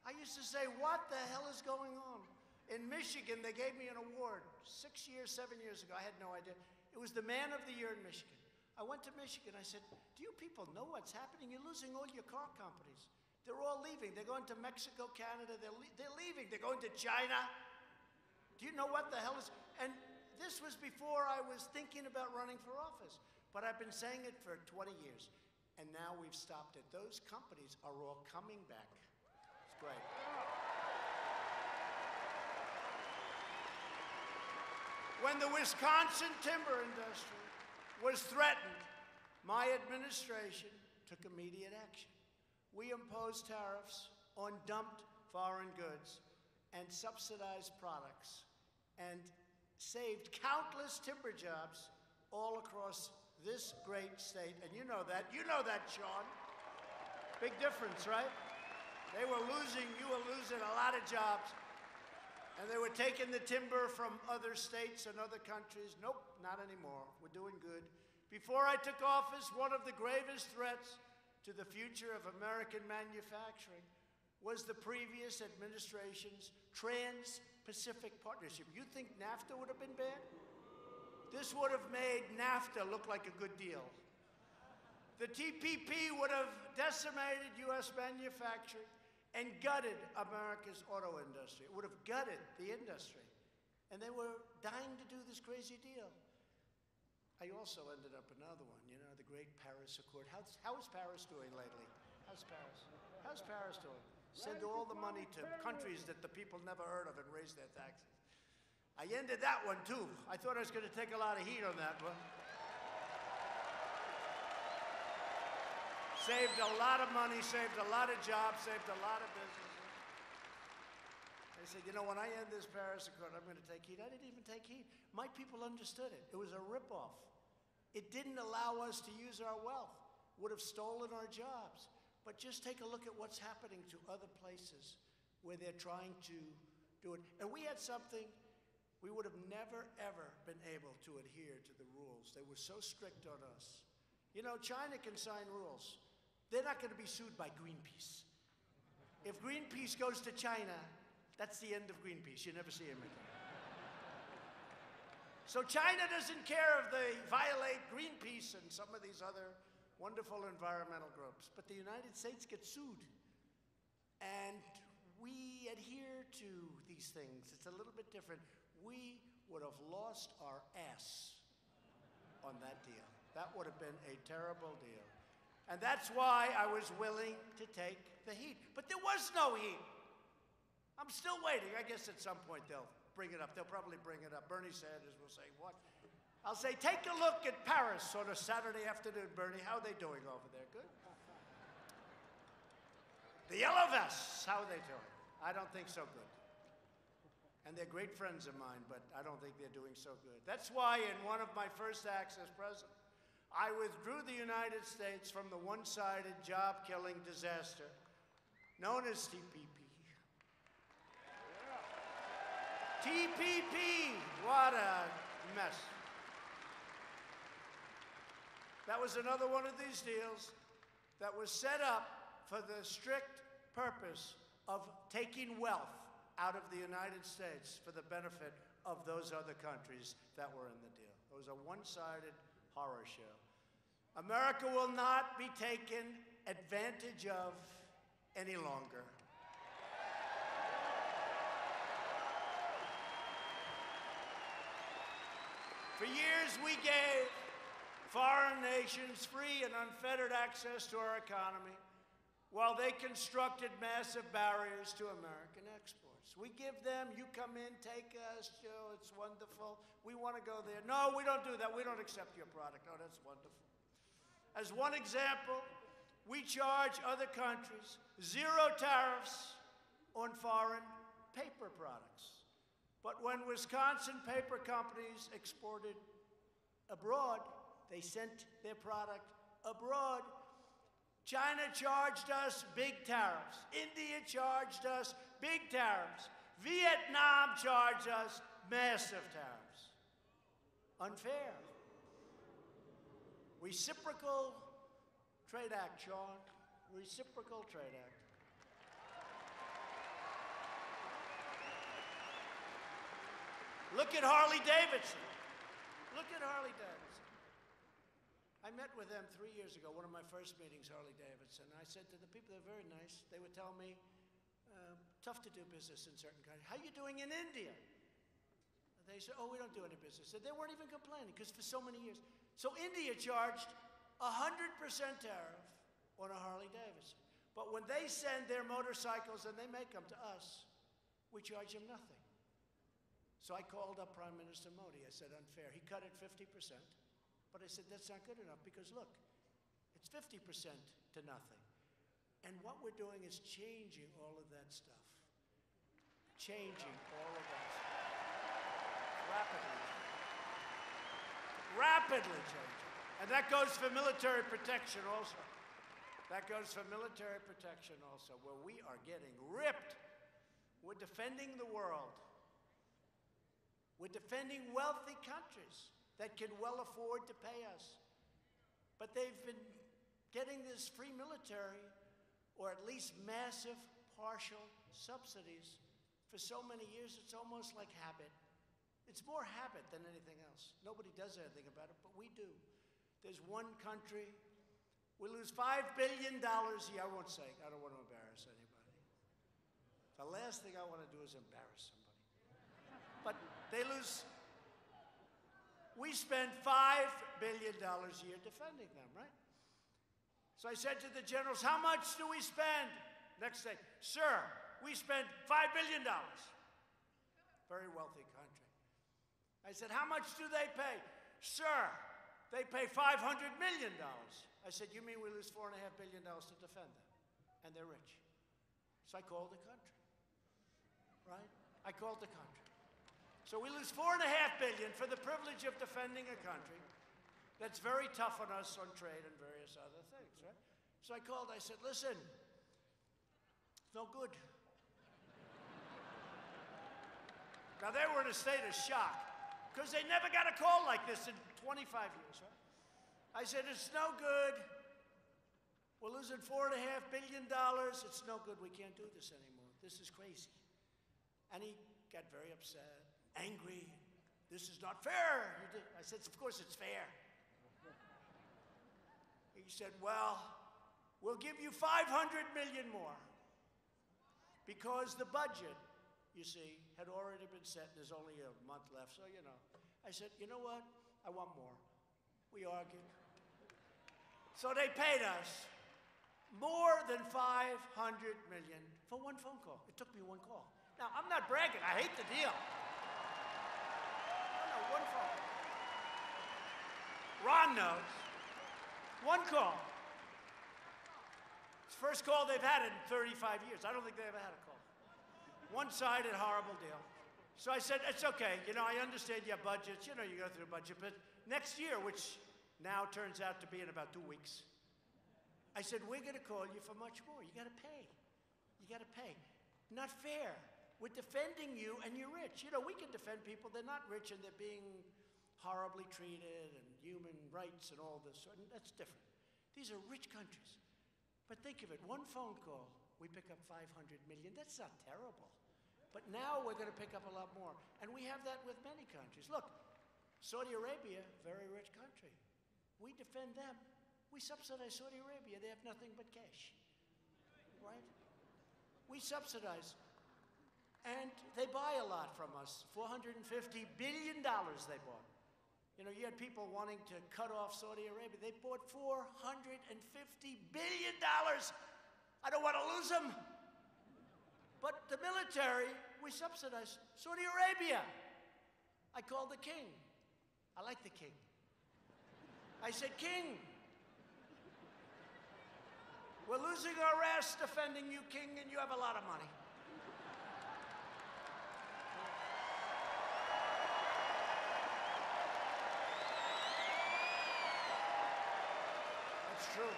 I used to say, what the hell is going on? In Michigan, they gave me an award 7 years ago. I had no idea. It was the Man of the Year in Michigan. I went to Michigan. I said, do you people know what's happening? You're losing all your car companies. They're all leaving. They're going to Mexico, Canada. They're leaving. They're going to China. Do you know what the hell is? And this was before I was thinking about running for office. But I've been saying it for 20 years. And now we've stopped it. Those companies are all coming back. It's great. When the Wisconsin timber industry was threatened, my administration took immediate action. We imposed tariffs on dumped foreign goods and subsidized products and saved countless timber jobs all across this great state. And you know that. You know that, Sean. Big difference, right? They were losing, you were losing a lot of jobs. And they were taking the timber from other states and other countries. Nope, not anymore. We're doing good. Before I took office, one of the gravest threats to the future of American manufacturing was the previous administration's Trans-Pacific Partnership. You think NAFTA would have been bad? This would have made NAFTA look like a good deal. The TPP would have decimated U.S. manufacturing and gutted America's auto industry. It would have gutted the industry. And they were dying to do this crazy deal. I also ended up another one, you know, the great Paris Accord. How is Paris doing lately? How's Paris? How's Paris doing? Send all the money to countries that the people never heard of and raise their taxes. I ended that one, too. I thought I was going to take a lot of heat on that one. Saved a lot of money, saved a lot of jobs, saved a lot of businesses. They said, you know, when I end this Paris Accord, I'm going to take heat. I didn't even take heat. My people understood it. It was a ripoff. It didn't allow us to use our wealth. Would have stolen our jobs. But just take a look at what's happening to other places. where they're trying to do it. And we had something, we would have never, ever been able to adhere to the rules. They were so strict on us. You know, China can sign rules. They're not going to be sued by Greenpeace. If Greenpeace goes to China, that's the end of Greenpeace. You never see him again. So China doesn't care if they violate Greenpeace and some of these other wonderful environmental groups. But the United States gets sued. And we adhere to these things. It's a little bit different. We would have lost our ass on that deal. That would have been a terrible deal. And that's why I was willing to take the heat. But there was no heat. I'm still waiting. I guess at some point they'll bring it up. They'll probably bring it up. Bernie Sanders will say, what? I'll say, take a look at Paris on a Saturday afternoon, Bernie. How are they doing over there? Good? The Yellow Vests, how are they doing? I don't think so good. And they're great friends of mine, but I don't think they're doing so good. That's why in one of my first acts as president, I withdrew the United States from the one-sided job-killing disaster known as TPP. TPP, what a mess. That was another one of these deals that was set up for the strict purpose of taking wealth out of the United States for the benefit of those other countries that were in the deal. It was a one-sided horror show. America will not be taken advantage of any longer. For years, we gave foreign nations free and unfettered access to our economy, while they constructed massive barriers to American exports. We give them, you come in, take us, Joe, it's wonderful. We want to go there. No, we don't do that. We don't accept your product. Oh, that's wonderful. As one example, we charge other countries 0 tariffs on foreign paper products. But when Wisconsin paper companies exported abroad, they sent their product abroad. China charged us big tariffs. India charged us big tariffs. Vietnam charged us massive tariffs. Unfair. Reciprocal Trade Act, Sean. Reciprocal Trade Act. Look at Harley Davidson. Look at Harley Davidson. I met with them 3 years ago, one of my first meetings, Harley Davidson. I said to the people, they're very nice. They would tell me, tough to do business in certain countries. How are you doing in India? They said, oh, we don't do any business. They weren't even complaining because for so many years. So India charged 100% tariff on a Harley Davidson. But when they send their motorcycles and they make them to us, we charge them nothing. So I called up Prime Minister Modi. I said, unfair. He cut it 50%. But I said, that's not good enough because, look, it's 50% to nothing. And what we're doing is changing all of that stuff. Changing all of that stuff. Rapidly. Rapidly changing. And that goes for military protection also. That goes for military protection also, where we are getting ripped. We're defending the world. We're defending wealthy countries that can well afford to pay us. But they've been getting this free military, or at least massive partial subsidies, for so many years it's almost like habit. It's more habit than anything else. Nobody does anything about it, but we do. There's one country, we lose $5 billion a year. I won't say, I don't want to embarrass anybody. The last thing I want to do is embarrass somebody. But they lose. We spend $5 billion a year defending them, right? So I said to the generals, how much do we spend? Next day, sir, we spend $5 billion. Very wealthy country. I said, how much do they pay? Sir, they pay $500 million. I said, you mean we lose $4.5 billion to defend them? And they're rich. So I called the country, right? I called the country. So we lose $4.5 billion for the privilege of defending a country that's very tough on us on trade and various other things, right? So I called, I said, listen, it's no good. Now, they were in a state of shock because they never got a call like this in 25 years, right? I said, it's no good. We're losing $4.5 billion. It's no good. We can't do this anymore. This is crazy. And he got very upset, angry. This is not fair. I said, of course it's fair. He said, well, we'll give you $500 million more because the budget, you see, had already been set. There's only a month left, so you know. I said, you know what? I want more. We argued. So they paid us more than $500 million for one phone call. It took me one call. Now, I'm not bragging. I hate the deal. No, one phone. Ron knows. One call. It's the first call they've had in 35 years. I don't think they ever had a call. One-sided, horrible deal. So I said, it's okay. You know, I understand you have budgets. You know, you go through a budget. But next year, which now turns out to be in about 2 weeks, I said, we're going to call you for much more. You got to pay. You got to pay. Not fair. We're defending you, and you're rich. You know, we can defend people. They're not rich, and they're being horribly treated, and human rights, and all this. And that's different. These are rich countries. But think of it. One phone call, we pick up $500 million. That's not terrible. But now we're going to pick up a lot more. And we have that with many countries. Look, Saudi Arabia, very rich country. We defend them. We subsidize Saudi Arabia. They have nothing but cash. Right? We subsidize. And they buy a lot from us. $450 billion they bought. You know, you had people wanting to cut off Saudi Arabia. They bought $450 billion. I don't want to lose them. But the military, we subsidize Saudi Arabia. I called the king. I like the king. I said, King, we're losing our ass defending you, King, and you have a lot of money. That's true.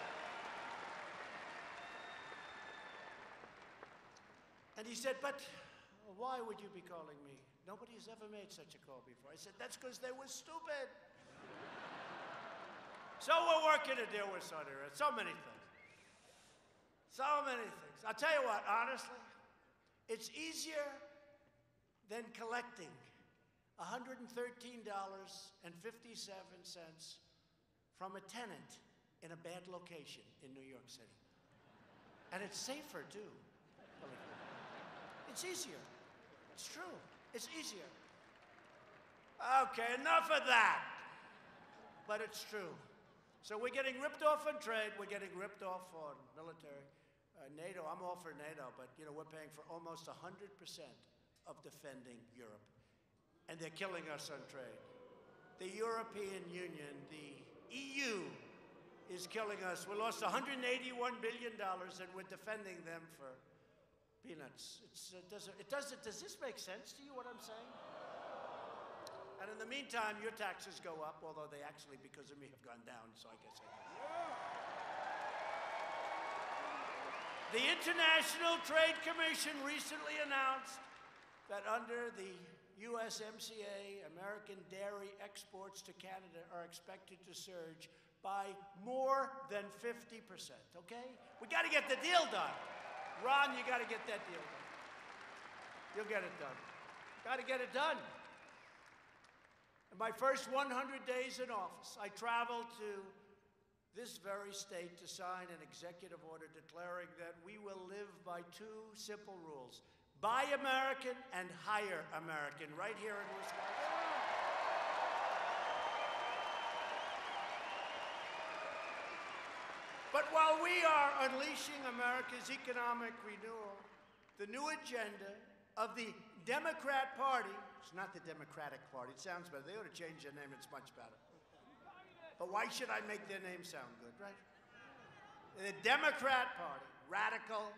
And he said, but why would you be calling me? Nobody's ever made such a call before. I said, that's because they were stupid. So we're working to deal with Saudi Arabia. So many things. So many things. I'll tell you what, honestly, it's easier than collecting $113.57 from a tenant in a bad location in New York City. And it's safer, too. It's easier. It's true. It's easier. Okay, enough of that. But it's true. So we're getting ripped off on trade. We're getting ripped off on military. NATO, I'm all for NATO, but you know we're paying for almost 100% of defending Europe. And they're killing us on trade. The European Union, the EU, is killing us. We lost $181 billion, and we're defending them for peanuts. Does this make sense to you, what I'm saying? And in the meantime, your taxes go up, although they actually, because of me, have gone down, so I guess I can. The International Trade Commission recently announced that under the USMCA, American dairy exports to Canada are expected to surge by more than 50%, okay? We got to get the deal done. Ron, you got to get that deal done. You'll get it done. Got to get it done. In my first 100 days in office, I traveled to this very state to sign an executive order declaring that we will live by two simple rules: buy American and hire American, right here in Wisconsin. But while we are unleashing America's economic renewal, the new agenda of the Democrat Party, it's not the Democratic Party, it sounds better. They ought to change their name, it's much better. But why should I make their name sound good, right? The Democrat Party, radical,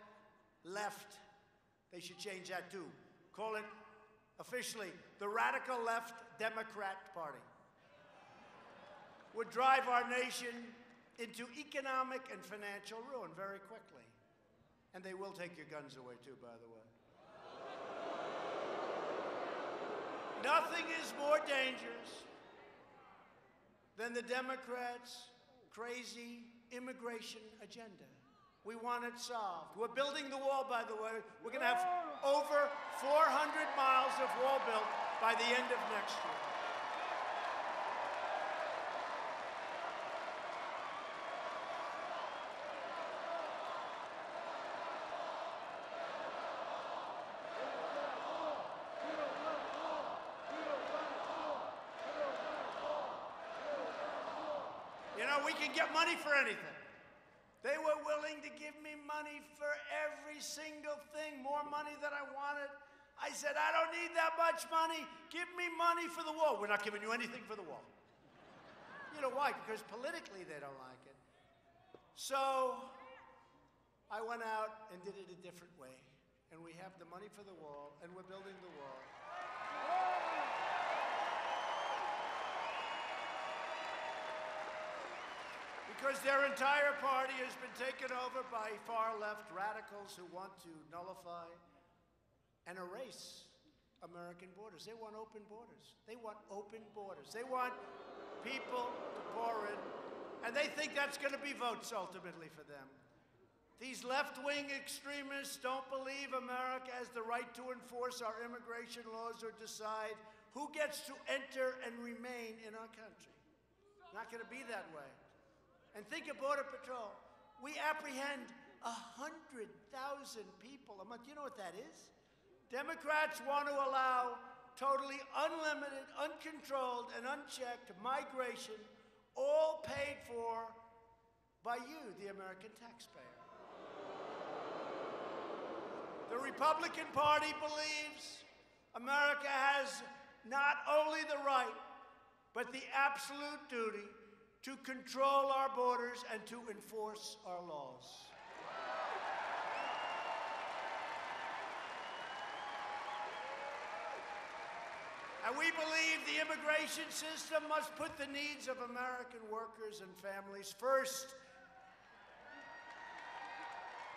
left, they should change that too. Call it officially the Radical Left Democrat Party. Would drive our nation into economic and financial ruin very quickly. And they will take your guns away too, by the way. Nothing is more dangerous than the Democrats' crazy immigration agenda. We want it solved. We're building the wall, by the way. We're going to have over 400 miles of wall built by the end of next year. You know, we can get money for anything. They were willing to give me money for every single thing, more money than I wanted. I said, I don't need that much money. Give me money for the wall. We're not giving you anything for the wall. You know why? Because politically they don't like it. So I went out and did it a different way. And we have the money for the wall, and we're building the wall. Because their entire party has been taken over by far-left radicals who want to nullify and erase American borders. They want open borders. They want open borders. They want people to pour in, and they think that's going to be votes ultimately for them. These left-wing extremists don't believe America has the right to enforce our immigration laws or decide who gets to enter and remain in our country. Not going to be that way. And think of Border Patrol. We apprehend 100,000 people a month. You know what that is? Democrats want to allow totally unlimited, uncontrolled, and unchecked migration, all paid for by you, the American taxpayer. The Republican Party believes America has not only the right, but the absolute duty to control our borders and to enforce our laws. And we believe the immigration system must put the needs of American workers and families first.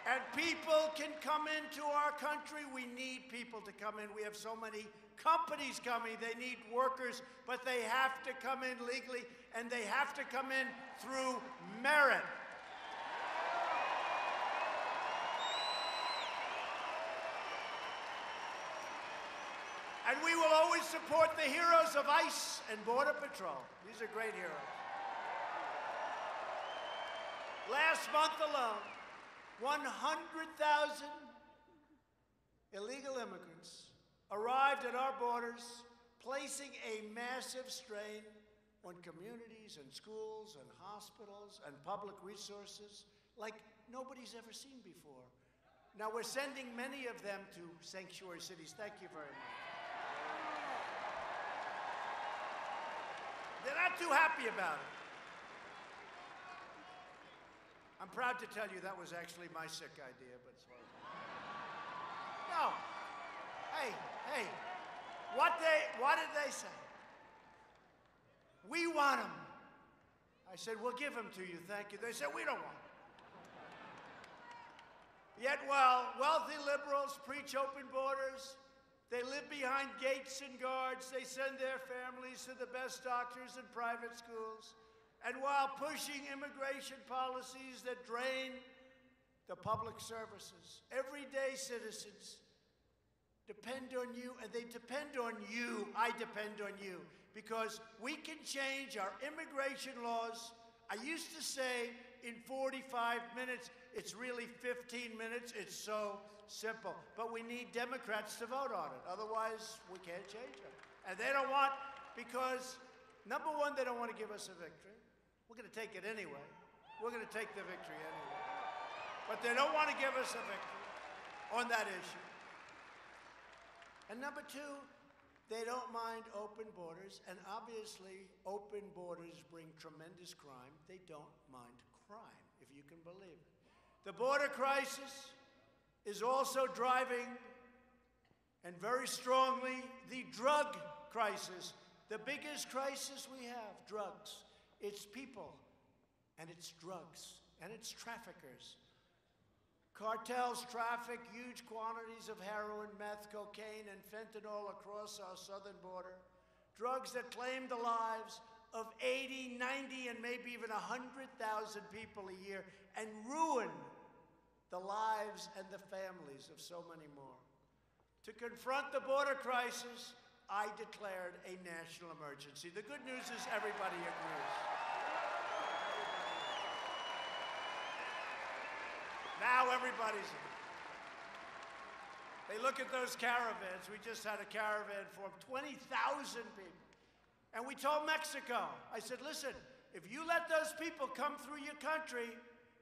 And people can come into our country. We need people to come in. We have so many companies coming. They need workers, but they have to come in legally, and they have to come in through merit. And we will always support the heroes of ICE and Border Patrol. These are great heroes. Last month alone, 100,000 illegal immigrants arrived at our borders, placing a massive strain on communities and schools and hospitals and public resources like nobody's ever seen before. Now, we're sending many of them to sanctuary cities. Thank you very much. They're not too happy about it. I'm proud to tell you that was actually my sick idea, but it's fine. No. Hey, what did they say? We want them. I said, we'll give them to you, thank you. They said, we don't want them. Yet while wealthy liberals preach open borders, they live behind gates and guards, they send their families to the best doctors and private schools, and while pushing immigration policies that drain the public services, everyday citizens depend on you, and they depend on you. I depend on you, because we can change our immigration laws. I used to say in 45 minutes. It's really 15 minutes. It's so simple. But we need Democrats to vote on it. Otherwise, we can't change it. And they don't want, because number one, they don't want to give us a victory. We're going to take it anyway. We're going to take the victory anyway. But they don't want to give us a victory on that issue. And number two, they don't mind open borders, and obviously open borders bring tremendous crime. They don't mind crime, if you can believe it. The border crisis is also driving, and very strongly, the drug crisis. The biggest crisis we have, drugs. It's people, and it's drugs, and it's traffickers. Cartels traffic huge quantities of heroin, meth, cocaine, and fentanyl across our southern border. Drugs that claim the lives of 80, 90, and maybe even 100,000 people a year and ruin the lives and the families of so many more. To confront the border crisis, I declared a national emergency. The good news is everybody agrees. Now everybody's in. They look at those caravans. We just had a caravan for 20,000 people. And we told Mexico, I said, listen, if you let those people come through your country,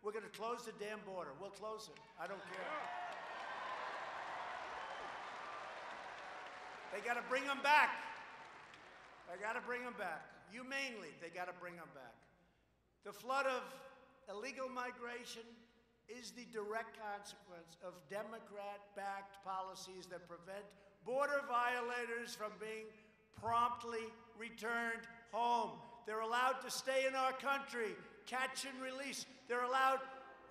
we're going to close the damn border. We'll close it. I don't care. They got to bring them back. They got to bring them back. Humanely, they got to bring them back. The flood of illegal migration is the direct consequence of Democrat-backed policies that prevent border violators from being promptly returned home. They're allowed to stay in our country, catch and release. They're allowed,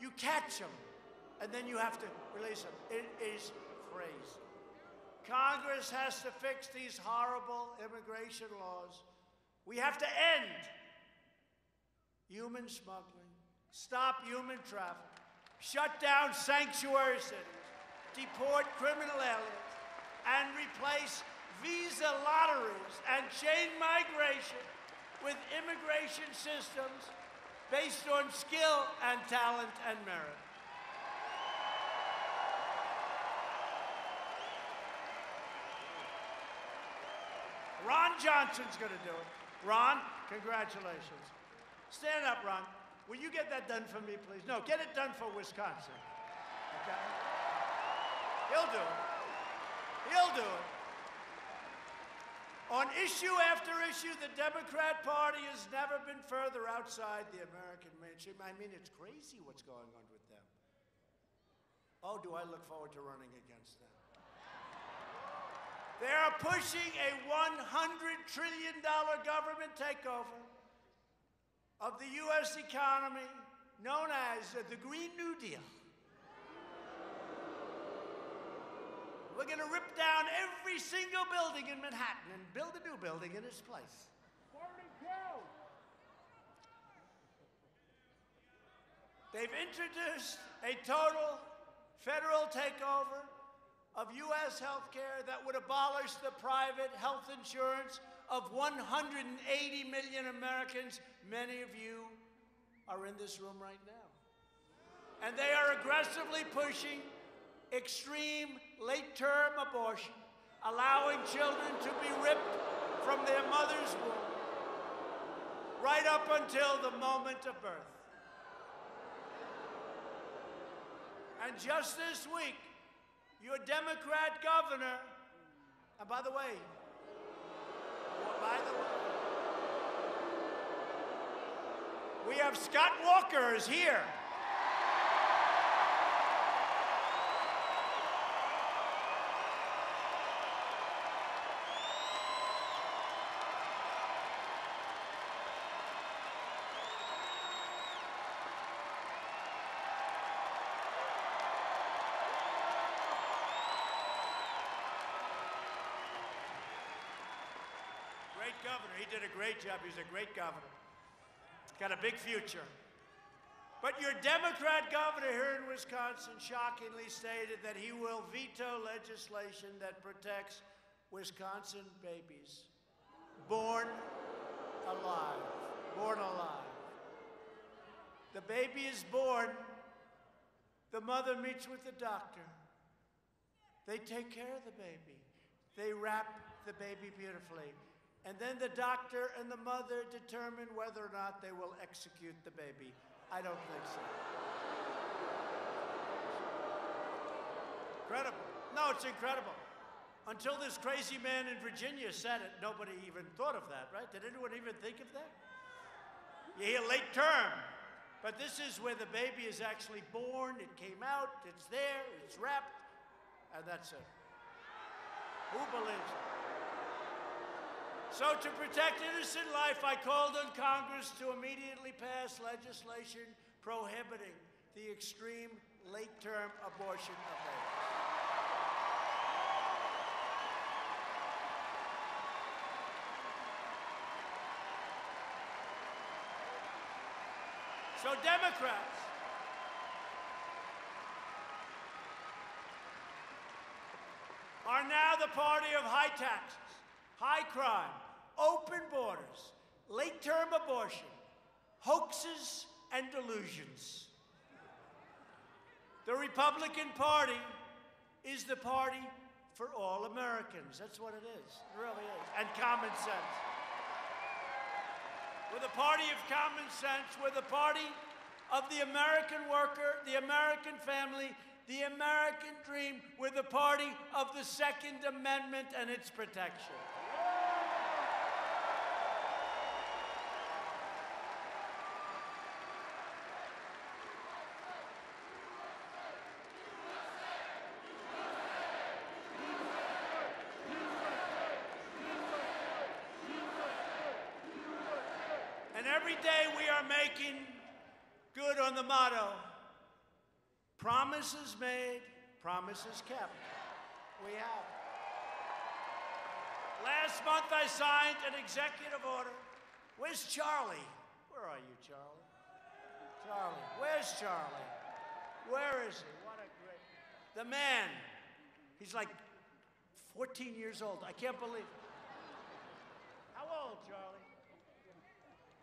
you catch them, and then you have to release them. It is crazy. Congress has to fix these horrible immigration laws. We have to end human smuggling, stop human trafficking, shut down sanctuary cities, deport criminal aliens, and replace visa lotteries and chain migration with immigration systems based on skill and talent and merit. Ron Johnson's going to do it. Ron, congratulations. Stand up, Ron. Will you get that done for me, please? No, get it done for Wisconsin. Okay? He'll do it. He'll do it. On issue after issue, the Democrat Party has never been further outside the American mainstream. I mean, it's crazy what's going on with them. Oh, do I look forward to running against them. They are pushing a $100 trillion government takeover of the U.S. economy, known as the Green New Deal. We're going to rip down every single building in Manhattan and build a new building in its place. 42. They've introduced a total federal takeover of U.S. health care that would abolish the private health insurance of 180 million Americans. Many of you are in this room right now. And they are aggressively pushing extreme late-term abortion, allowing children to be ripped from their mother's womb right up until the moment of birth. And just this week, your Democrat governor, and by the way, we have Scott Walker is here. Great governor. He did a great job. He's a great governor. Got a big future. But your Democrat governor here in Wisconsin shockingly stated that he will veto legislation that protects Wisconsin babies born alive. Born alive. The baby is born. The mother meets with the doctor. They take care of the baby. They wrap the baby beautifully. And then the doctor and the mother determine whether or not they will execute the baby. I don't think so. Incredible. No, it's incredible. Until this crazy man in Virginia said it, nobody even thought of that, right? Did anyone even think of that? You hear late term, but this is where the baby is actually born. It came out, it's there, it's wrapped, and that's it. Who believes it? So to protect innocent life, I called on Congress to immediately pass legislation prohibiting the extreme late-term abortion available. So Democrats are now the party of high taxes, high crime, open borders, late-term abortion, hoaxes, and delusions. The Republican Party is the party for all Americans. That's what it is. It really is. And common sense. We're the party of common sense. We're the party of the American worker, the American family, the American dream. We're the party of the Second Amendment and its protection. And every day we are making good on the motto, promises made, promises kept. We have. Last month I signed an executive order. Where's Charlie? Where are you, Charlie? Charlie, where's Charlie? Where is he? What a great... The man, he's like 14 years old. I can't believe it. How old, Charlie?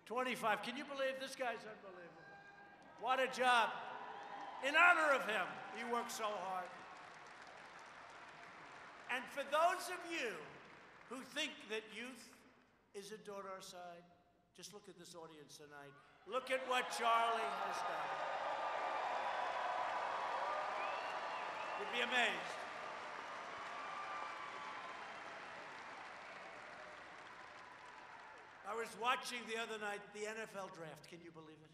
25. Can you believe this guy's unbelievable? What a job. In honor of him, he worked so hard. And for those of you who think that youth isn't on our side, just look at this audience tonight. Look at what Charlie has done. You'd be amazed. I was watching the other night the NFL draft. Can you believe it?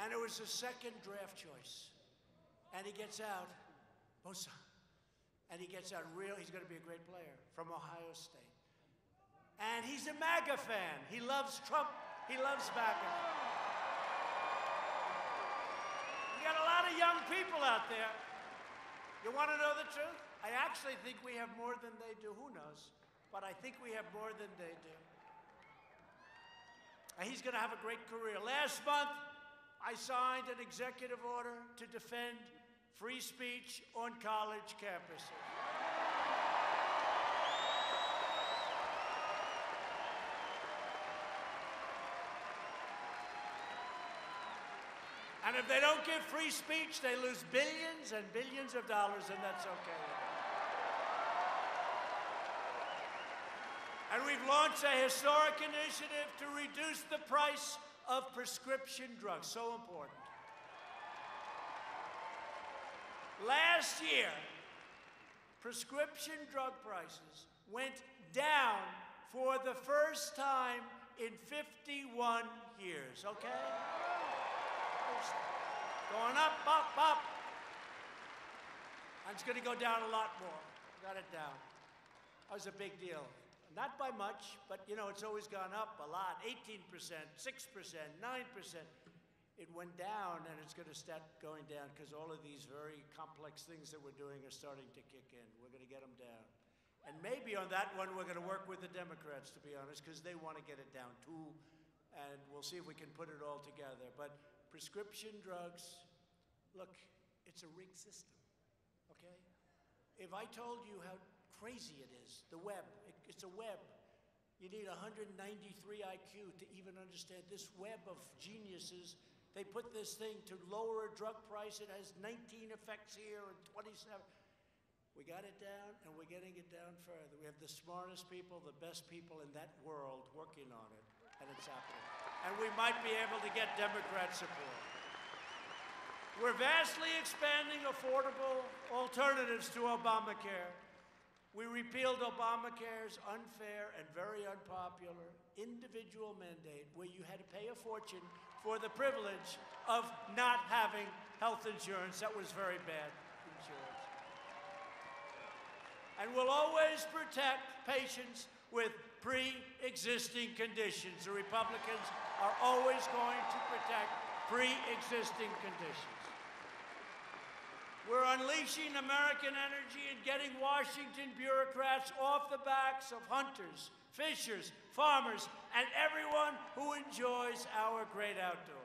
And it was the second draft choice. And he gets out, Bosa. And he gets out he's going to be a great player from Ohio State. And he's a MAGA fan. He loves Trump. He loves MAGA. We got a lot of young people out there. You want to know the truth? I actually think we have more than they do. Who knows? But I think we have more than they do. And he's going to have a great career. Last month, I signed an executive order to defend free speech on college campuses. And if they don't give free speech, they lose billions and billions of dollars, and that's okay. And we've launched a historic initiative to reduce the price of prescription drugs. So important. Last year, prescription drug prices went down for the first time in 51 years, okay? Going up, up, up. And it's going to go down a lot more. Got it down. That was a big deal. Not by much, but, you know, it's always gone up a lot. 18%, 6%, 9%. It went down, and it's going to start going down because all of these very complex things that we're doing are starting to kick in. We're going to get them down. And maybe on that one, we're going to work with the Democrats, to be honest, because they want to get it down, too. And we'll see if we can put it all together. But prescription drugs, look, it's a rigged system, okay? If I told you how crazy it is, the web, it's a web. You need 193 IQ to even understand this web of geniuses. They put this thing to lower a drug price. It has 19 effects here and 27. We got it down, and we're getting it down further. We have the smartest people, the best people in that world working on it, and it's happening. And we might be able to get Democrat support. We're vastly expanding affordable alternatives to Obamacare. We repealed Obamacare's unfair and very unpopular individual mandate where you had to pay a fortune for the privilege of not having health insurance. That was very bad insurance. And we'll always protect patients with pre-existing conditions. The Republicans are always going to protect pre-existing conditions. We're unleashing American energy and getting Washington bureaucrats off the backs of hunters, fishers, farmers, and everyone who enjoys our great outdoors.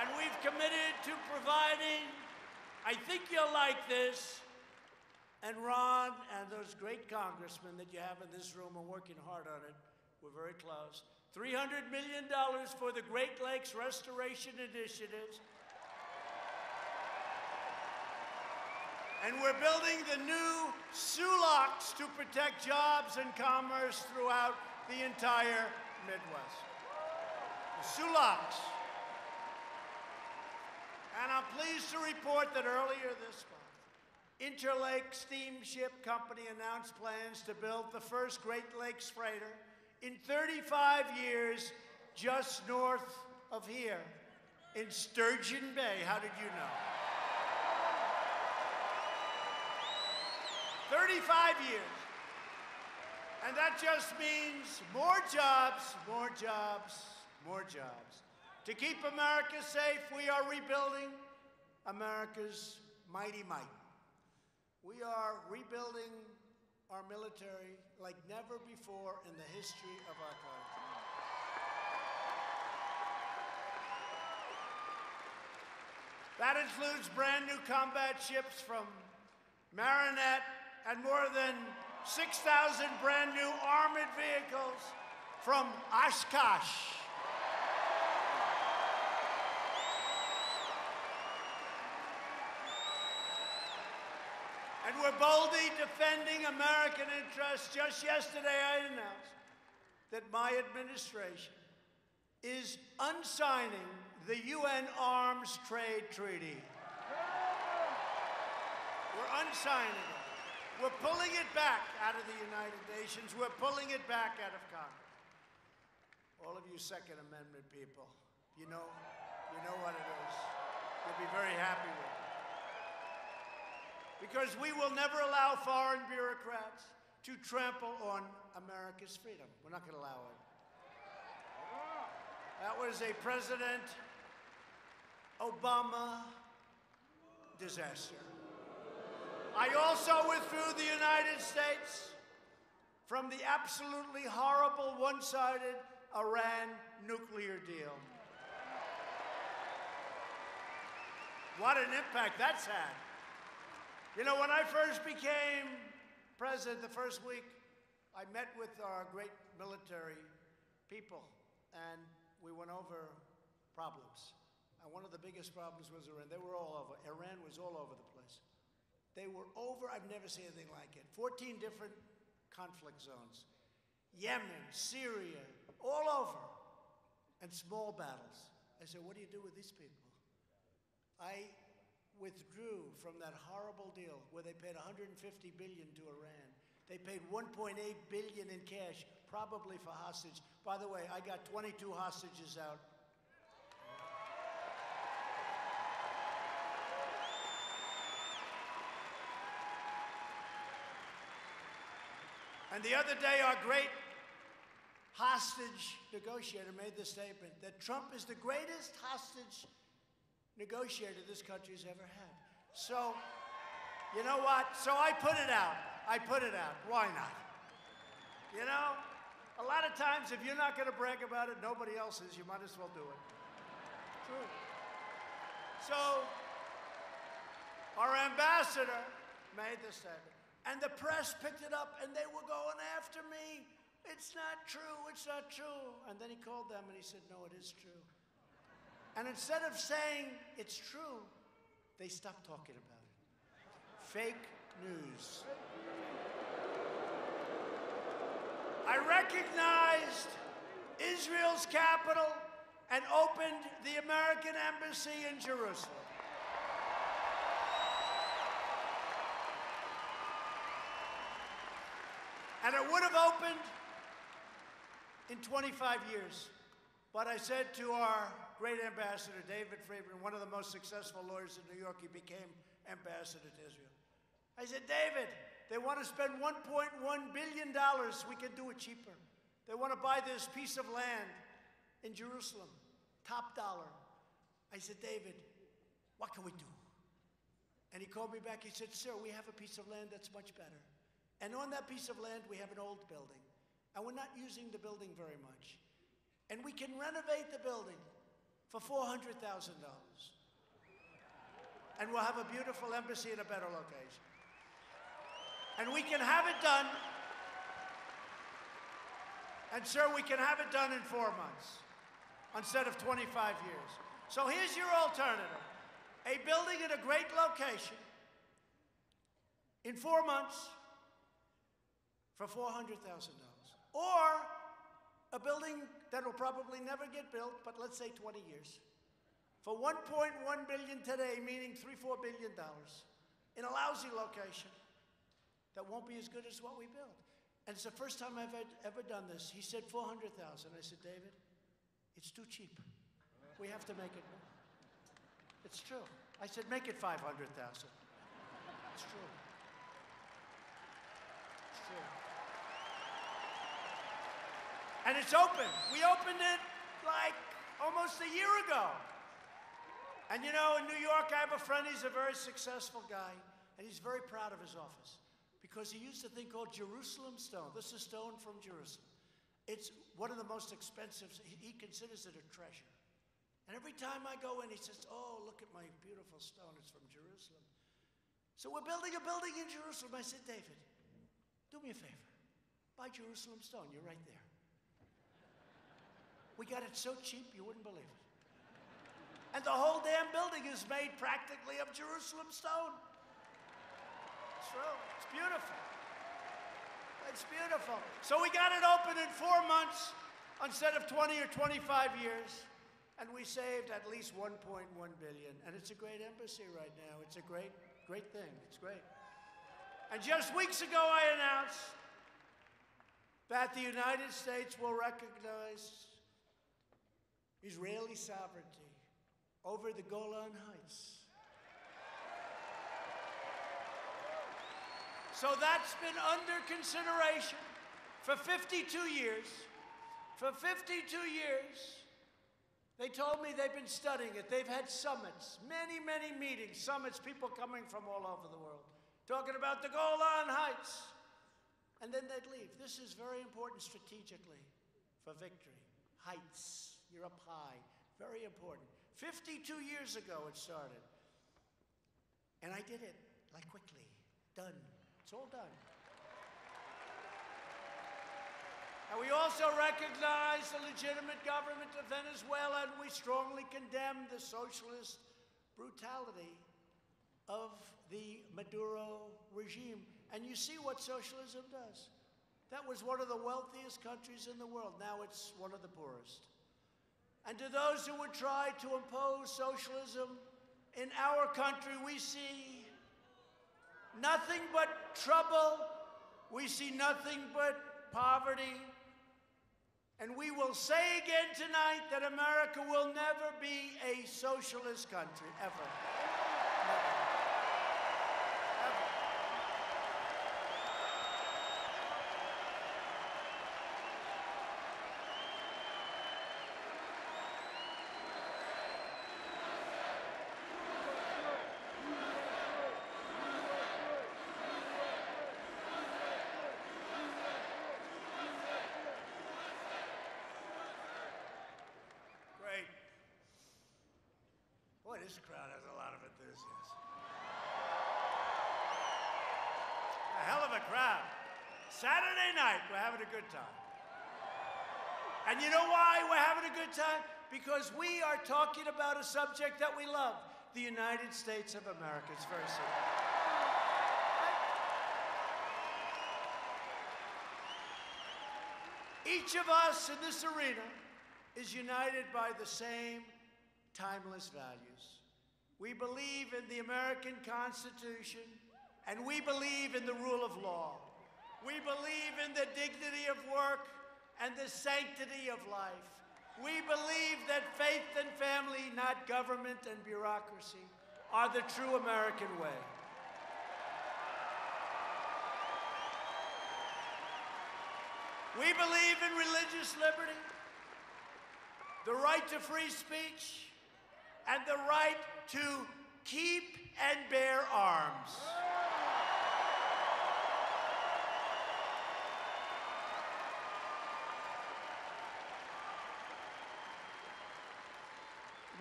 And we've committed to providing, I think you'll like this, and Ron and those great congressmen that you have in this room are working hard on it. We're very close. $300 million for the Great Lakes Restoration Initiatives. And we're building the new SULOCs to protect jobs and commerce throughout the entire Midwest. The SULOCs. And I'm pleased to report that earlier this month, Interlake Steamship Company announced plans to build the first Great Lakes freighter in 35 years just north of here in Sturgeon Bay. How did you know? 35 years. And that just means more jobs, more jobs, more jobs. To keep America safe, we are rebuilding America's mighty might. We are rebuilding our military like never before in the history of our country. That includes brand new combat ships from Marinette and more than 6,000 brand new armored vehicles from Oshkosh. And we're boldly defending American interests. Just yesterday, I announced that my administration is unsigning the UN Arms Trade Treaty. We're unsigning it. We're pulling it back out of the United Nations. We're pulling it back out of Congress. All of you Second Amendment people, you know what it is. You'll be very happy with it. Because we will never allow foreign bureaucrats to trample on America's freedom. We're not going to allow it. That was a President Obama disaster. I also withdrew the United States from the absolutely horrible one-sided Iran nuclear deal. What an impact that's had. You know, when I first became president, the first week, I met with our great military people, and we went over problems. And one of the biggest problems was Iran. They were all over. Iran was all over the place. They were over, I've never seen anything like it. 14 different conflict zones. Yemen, Syria, all over. And small battles. I said, what do you do with these people? I withdrew from that horrible deal where they paid $150 billion to Iran. They paid $1.8 billion in cash, probably for hostage. By the way, I got 22 hostages out. And the other day, our great hostage negotiator made the statement that Trump is the greatest hostage negotiator this country's ever had. So, you know what? So I put it out. I put it out. Why not? You know, a lot of times if you're not going to brag about it, nobody else is. You might as well do it. True. So, our ambassador made the statement. And the press picked it up, and they were going after me. It's not true. It's not true. And then he called them, and he said, no, it is true. And instead of saying it's true, they stopped talking about it. Fake news. I recognized Israel's capital and opened the American embassy in Jerusalem. And it would have opened in 25 years. But I said to our great ambassador, David Friedman, one of the most successful lawyers in New York, he became ambassador to Israel. I said, David, they want to spend $1.1 billion. We can do it cheaper. They want to buy this piece of land in Jerusalem, top dollar. I said, David, what can we do? And he called me back. He said, sir, we have a piece of land that's much better. And on that piece of land, we have an old building. And we're not using the building very much. And we can renovate the building for $400,000. And we'll have a beautiful embassy in a better location. And we can have it done. And sir, we can have it done in 4 months instead of 25 years. So here's your alternative. A building in a great location in 4 months for $400,000. Or a building that will probably never get built, but let's say 20 years, for $1.1 billion today, meaning $3-4 billion, in a lousy location that won't be as good as what we built. And it's the first time I've ever done this. He said $400,000. I said, David, it's too cheap. We have to make it more. It's true. I said, make it $500,000. It's true. It's true. And it's open. We opened it like almost a year ago. And you know, in New York, I have a friend, he's a very successful guy, and he's very proud of his office because he used a thing called Jerusalem stone. This is stone from Jerusalem. It's one of the most expensive, he considers it a treasure. And every time I go in, he says, oh, look at my beautiful stone, it's from Jerusalem. So we're building a building in Jerusalem. I said, David, do me a favor, buy Jerusalem stone, you're right there. We got it so cheap, you wouldn't believe it. And the whole damn building is made practically of Jerusalem stone. It's true. It's beautiful. It's beautiful. So we got it open in 4 months instead of 20 or 25 years. And we saved at least $1.1 billion. And it's a great embassy right now. It's a great, great thing. It's great. And just weeks ago, I announced that the United States will recognize Israeli sovereignty over the Golan Heights. So that's been under consideration for 52 years. For 52 years, they told me they've been studying it. They've had summits, many, many meetings, summits, people coming from all over the world, talking about the Golan Heights. And then they'd leave. This is very important strategically for victory. Heights. You're up high. Very important. 52 years ago it started. And I did it, like quickly. Done. It's all done. And we also recognize the legitimate government of Venezuela, and we strongly condemn the socialist brutality of the Maduro regime. And you see what socialism does. That was one of the wealthiest countries in the world. Now it's one of the poorest. And to those who would try to impose socialism in our country, we see nothing but trouble. We see nothing but poverty. And we will say again tonight that America will never be a socialist country, ever. Never. Boy, this crowd has a lot of enthusiasm. A hell of a crowd. Saturday night, we're having a good time. And you know why we're having a good time? Because we are talking about a subject that we love, the United States of America. It's very simple. Each of us in this arena is united by the same timeless values. We believe in the American Constitution, and we believe in the rule of law. We believe in the dignity of work and the sanctity of life. We believe that faith and family, not government and bureaucracy, are the true American way. We believe in religious liberty, the right to free speech, and the right to keep and bear arms.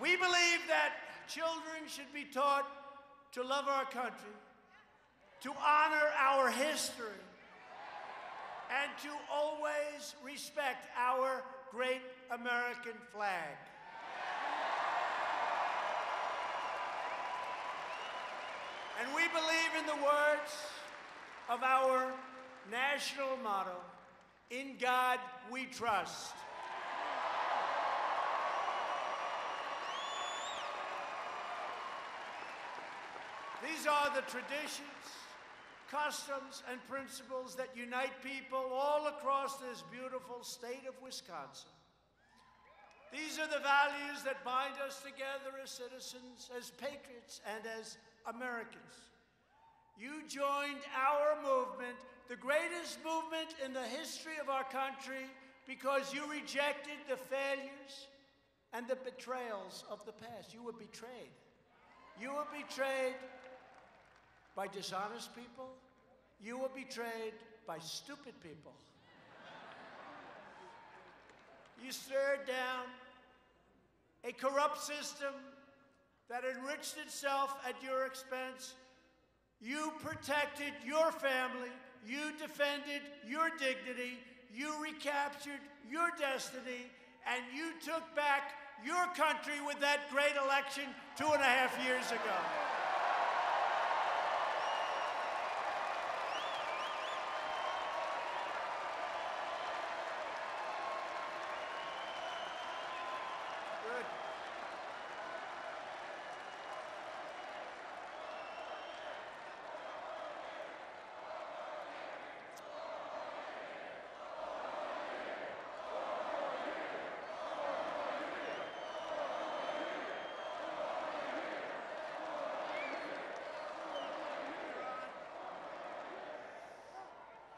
We believe that children should be taught to love our country, to honor our history, and to always respect our great American flag. And we believe in the words of our national motto, "In God we trust." These are the traditions, customs, and principles that unite people all across this beautiful state of Wisconsin. These are the values that bind us together as citizens, as patriots, and as Americans. You joined our movement, the greatest movement in the history of our country, because you rejected the failures and the betrayals of the past. You were betrayed. You were betrayed by dishonest people. You were betrayed by stupid people. You stared down a corrupt system that enriched itself at your expense. You protected your family. You defended your dignity. You recaptured your destiny. And you took back your country with that great election 2.5 years ago. Good.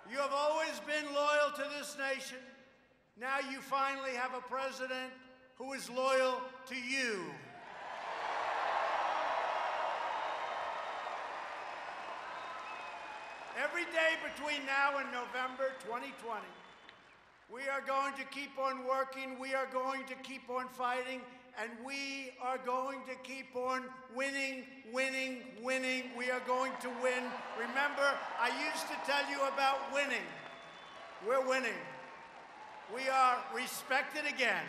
You have always been loyal to this nation. Now you finally have a president who is loyal to you. Every day between now and November 2020, we are going to keep on working, we are going to keep on fighting, and we are going to keep on winning, winning, winning. We are going to win. Remember, I used to tell you about winning. We're winning. We are respected again.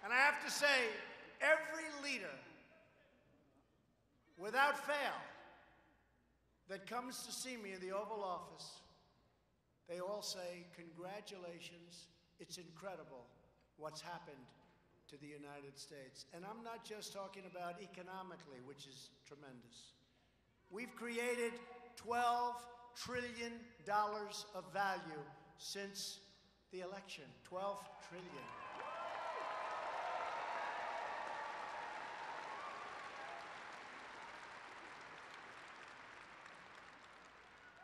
And I have to say, every leader, without fail, that comes to see me in the Oval Office, they all say, "Congratulations, it's incredible what's happened to the United States." And I'm not just talking about economically, which is tremendous. We've created $12 trillion of value since the election. 12 trillion.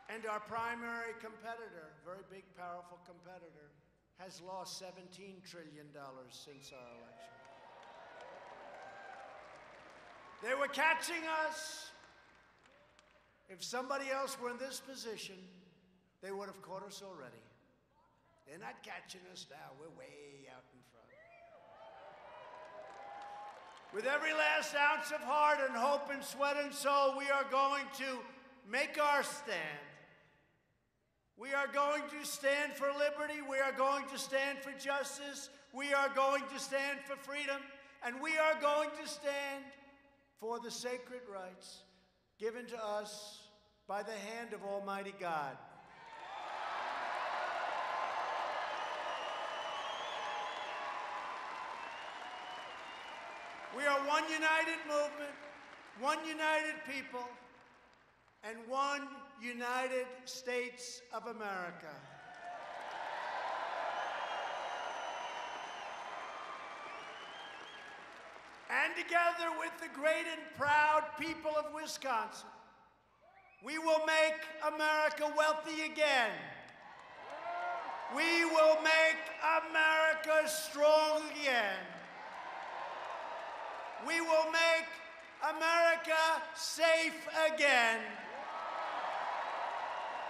And our primary competitor, very big, powerful competitor, has lost $17 trillion since our election. They were catching us. If somebody else were in this position, they would have caught us already. They're not catching us now. We're way out in front. With every last ounce of heart and hope and sweat and soul, we are going to make our stand. We are going to stand for liberty. We are going to stand for justice. We are going to stand for freedom. And we are going to stand for the sacred rights given to us by the hand of Almighty God. We are one united movement, one united people, and one United States of America. And together with the great and proud people of Wisconsin, we will make America wealthy again. We will make America strong again. we will make America safe again.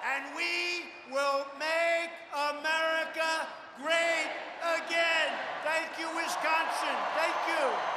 And we will make America great again. Thank you, Wisconsin. Thank you.